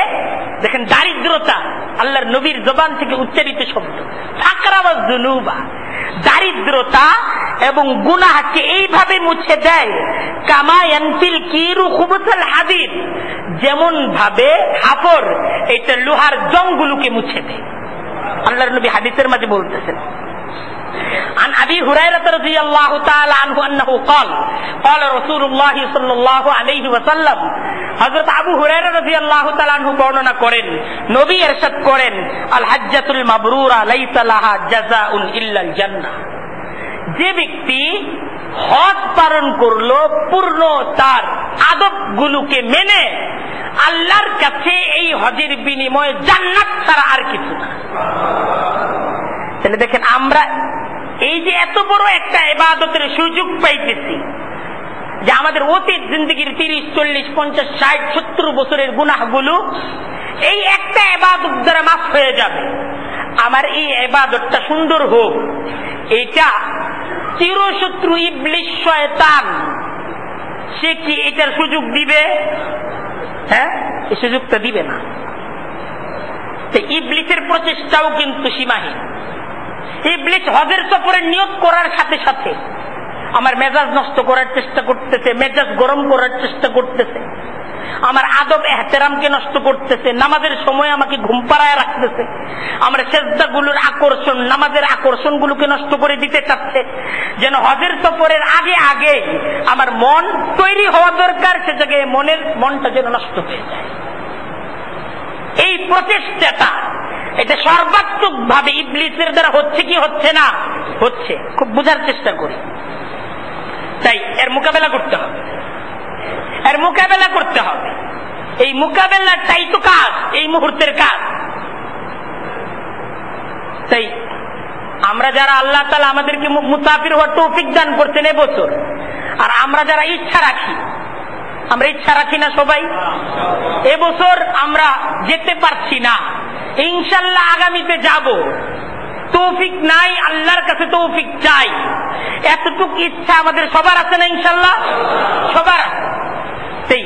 দেখেন দারিদ্রতা আল্লাহর নবীর জবান থেকে উচ্চারিত শব্দ, ফাকরা ওয়াজ যুনুবা, দারিদ্রতা এবং গুনাহকে এইভাবে মুছে দেয়, কামা ইয়ানফিল কিরু খুবুসাল হাদিদ, যেমন ভাবে হাফর এটা লোহার জংগুলোকে মুছে দেয়। আল্লাহর নবী হাদিসের মাঝে বলতেছেন, عن أبي هريرة رضي الله تعالى عنه أنه قال قال رسول الله صلى الله عليه وسلم, হযরত আবু হুরায়রা রাদিয়াল্লাহু তাআলা আনহু বর্ণনা করেন, নবী ইরশাদ করেন, আল হাজ্জাতুল মাবরুরা লাইসা লাহা জাযাউন ইল্লাল জান্নাহ, যে ব্যক্তি হজ পালন করলো পূর্ণ তার আদবগুলোকে মেনে, আল্লাহর কাছে এই হজের বিনিময়ে জান্নাত ছাড়া আর কিছু না। তাহলে দেখেন, আমরা এই যে এত বড় একটা ইবাদতের সুযোগ পাইতেছি, যে আমাদের অতীত জিন্দগির 30, 40, 50, 60, 70 বছরের গুনাহগুলো এই একটা ইবাদত দ্বারা মাফ হয়ে যাবে। আমার এই ইবাদতটা সুন্দর হোক, এটা চিরশত্রু ইবলিস শয়তান সে কি এটার সুযোগ দিবে? হ্যাঁ, এই সুযোগটা দিবে না। ইবলিসের প্রচেষ্টাও কিন্তু সীমাহীন। ইবলিস হজের সফরের নিয়ত করার সাথে সাথে আমার মেজাজ নষ্ট করার চেষ্টা করতেছে, মেজাজ গরম করার চেষ্টা করতেছে, আমার আদব এহতেরামকে নষ্ট করতেছে, নামাজের সময় আমাকে ঘুম পাড়ায় রাখতেছে, আমার সেজদাগুলোর আকর্ষণ, নামাজের আকর্ষণগুলোকে নষ্ট করে দিতে চাচ্ছে, যেন হজের সফরের আগে আগে আমার মন তৈরি হওয়া দরকার, সে জায়গায় মনটা যেন নষ্ট হয়ে যায়। এই প্রচেষ্টাটা এটা সর্বাত্মক ভাবে ইবলিসের দ্বারা হচ্ছে কি হচ্ছে না? হচ্ছে। খুব বোঝার চেষ্টা করি। তাই এর মোকাবেলা করতে হবে, এর মোকাবেলা করতে হবে। এই মোকাবেলাটাই তো কাজ, এই মুহূর্তের কাজ। তাই আমরা যারা আল্লাহ তাআলা আমাদেরকে মুসাফির হওয়ার তৌফিক দান করছেন এবছর, আর আমরা যারা ইচ্ছা রাখি, আমরা ইচ্ছা রাখি না সবাই? এবছর আমরা যেতে পারছি না, ইনশাল্লাহ আগামীতে যাব, তৌফিক নাই, আল্লাহর কাছে তৌফিক চাই, এতটুকু ইচ্ছা আমাদের সবার আছে না? ইনশাল্লাহ সবার আছে। তাই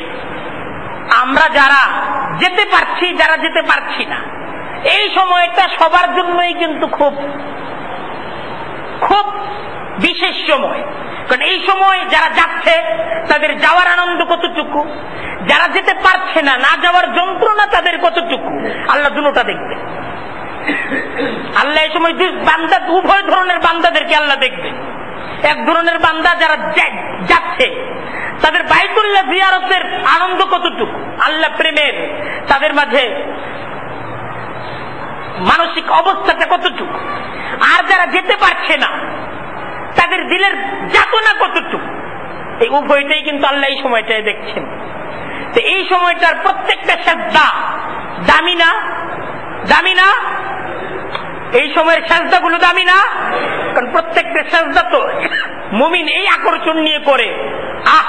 আমরা যারা যেতে পারছি, যারা যেতে পারছি না, এই সময়টা সবার জন্যই কিন্তু খুব খুব বিশেষ সময়। কারণ এই সময় যারা যাচ্ছে তাদের যাওয়ার আনন্দ কতটুকু, যারা যেতে পারছে না, না যাওয়ার যন্ত্রণা তাদের কতটুকু, আল্লাহ দুটোটা দেখবে। আল্লাহ এই সময় বান্দা, উভয় ধরনের বান্দাদেরকে আল্লাহ দেখবে। এক ধরনের বান্দা যারা যাচ্ছে তাদের বাইতুল্লাহ জিয়ারতের আনন্দ কতটুকু, আল্লাহ প্রেমের তাদের মাঝে মানসিক অবস্থাটা কতটুকু, আর যারা যেতে পারছে না তাদের দিলের যাতনা কতটুকু, এই উভয়টাই কিন্তু আল্লাহ এই সময়টায় দেখছেন। তো এই সময়টার প্রত্যেকটা সাজদা দামি না? দামি না? এই সময়ের সাজদাগুলো দামি না? কারণ প্রত্যেকটা সাজদা তো মুমিন এই আকর্ষণ নিয়ে করে, আহ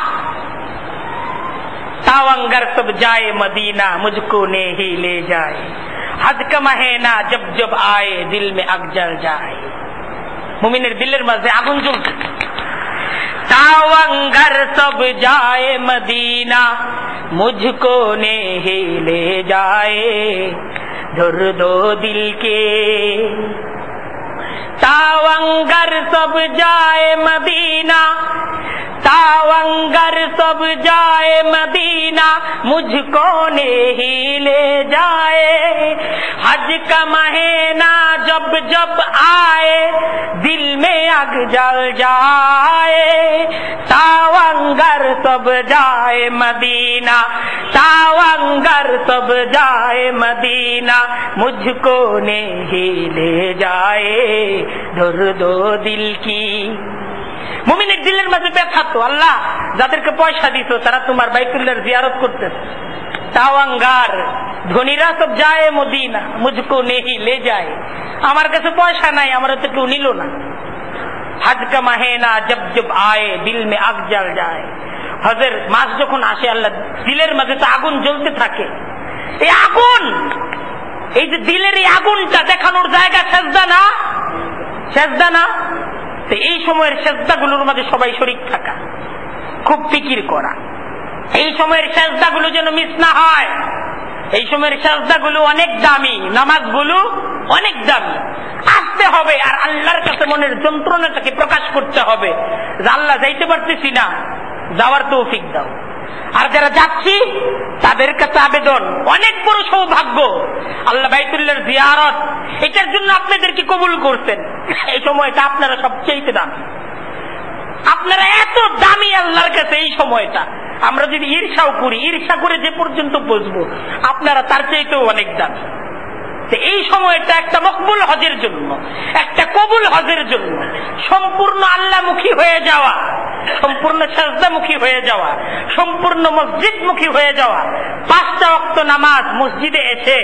तावंगर सब जाए मदीना मुझको ने ही ले जाए, हज का महीना जब जब आए दिल में आग जल जाए। मुमिনের দিলের মাঝে আগুন জ্বলছে। तावंगर सब जाए मदीना मुझको ने ही ले जाए, धुर दो दिल के। तावंगर सब जाए मदीना, तावंगर सब जाए मदीना मुझको ने ही ले जाए, हज का महीना जब जब आए दिल में आग जल जाए। तावंगर सब जाए मदीना, तावंगर सब जाए मदीना मुझको ने ही ले जाए, धुर दो दिल की। মুমিনের দিলের মাঝে ব্যথা তো, আল্লাহ যাদেরকে পয়সা দিত তারা তোমার বাইতুল্লাহর জিয়ারত করতেছে। তাওয়াঙ্গার ধনীরা সব যায় মদিনা মুঝকো নেহি লে যায়, আমার কাছে পয়সা নাই, আমার তো কেউ নিল না। হজ কা মাহিনা জব জব আয়ে দিল মে আগ জ্বল যায়, হজের মাস যখন আসে আল্লাহ দিলের মাঝে তো আগুন জ্বলতে থাকে। এই আগুন, এই যে দিলের এই আগুনটা দেখানোর জায়গা সেজদা না? সেজদা না? এই সময়ের সেজদাগুলোর মাঝে সবাই শরীক থাকা, খুব ফিকির করা, এই সময়ের সেজদাগুলো যেন মিস না হয়। এই সময়ের সেজদাগুলো অনেক দামি, নামাজগুলো অনেক দামি, আসতে হবে আর আল্লাহর কাছে মনের যন্ত্রণাটাকে প্রকাশ করতে হবে যে আল্লাহ যাইতে পারতেছি না, যাওয়ার তৌফিক দাও। আর যারা যাচ্ছি তাদের কাছে আবেদন, অনেক বড় সৌভাগ্য আল্লাহ বাইতুল্লাহর জিয়ারত, এটার জন্য আপনাদেরকে কবুল করছেন। এই সময়টা আপনারা সবচেয়ে দামি, আপনারা এত দামি আল্লাহর কাছে। এই সময়টা আমরা যদি ঈর্ষাও করি, ঈর্ষা করে যে পর্যন্ত বুঝবো, আপনারা তার চাইতেও অনেক দামি। এই সময়টা একটা মকবুল হজের জন্য, একটা কবুল হজের জন্য, সম্পূর্ণ আল্লাহমুখী হয়ে যাওয়া, সম্পূর্ণ সাজদামুখী হয়ে যাওয়া, সম্পূর্ণ মসজিদমুখী হয়ে যাওয়া, 5টা ওয়াক্ত নামাজ মসজিদে এসে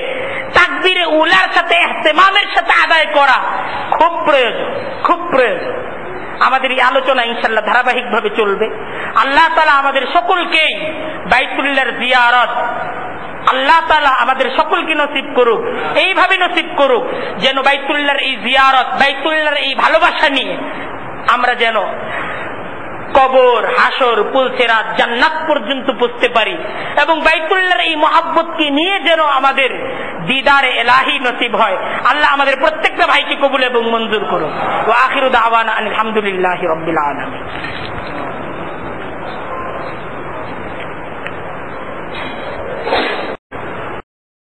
তাকবীরে উলার সাথে ইহতিমামের সাথে আদায় করা খুব প্রয়োজন, খুব প্রয়োজন। আমাদের এই আলোচনা ইনশাআল্লাহ ধারাবাহিক ভাবে চলবে। আল্লাহ তাআলা আমাদের সকলকেই বাইতুল্লাহর জিয়ারত আল্লাহ তাআলা আমাদের সকলকে নসিব করুক, এইভাবে নসিব করুক যেন বাইতুল্লাহর এই জিয়ারত, বাইতুল্লাহর এই ভালোবাসা নিয়ে আমরা যেন কবর, হাসর, পুলসিরাত, জান্নাত পর্যন্ত পৌঁছতে পারি এবং বাইতুল্লাহর এই মহাব্বতকে নিয়ে যেন আমাদের দিদারে এলাহি নসিব হয়। আল্লাহ আমাদের প্রত্যেকটা ভাইকে কবুল এবং মঞ্জুর করুন। ওয়া আখিরু দাওয়ানা আলহামদুলিল্লাহি রাব্বিল আলামিন।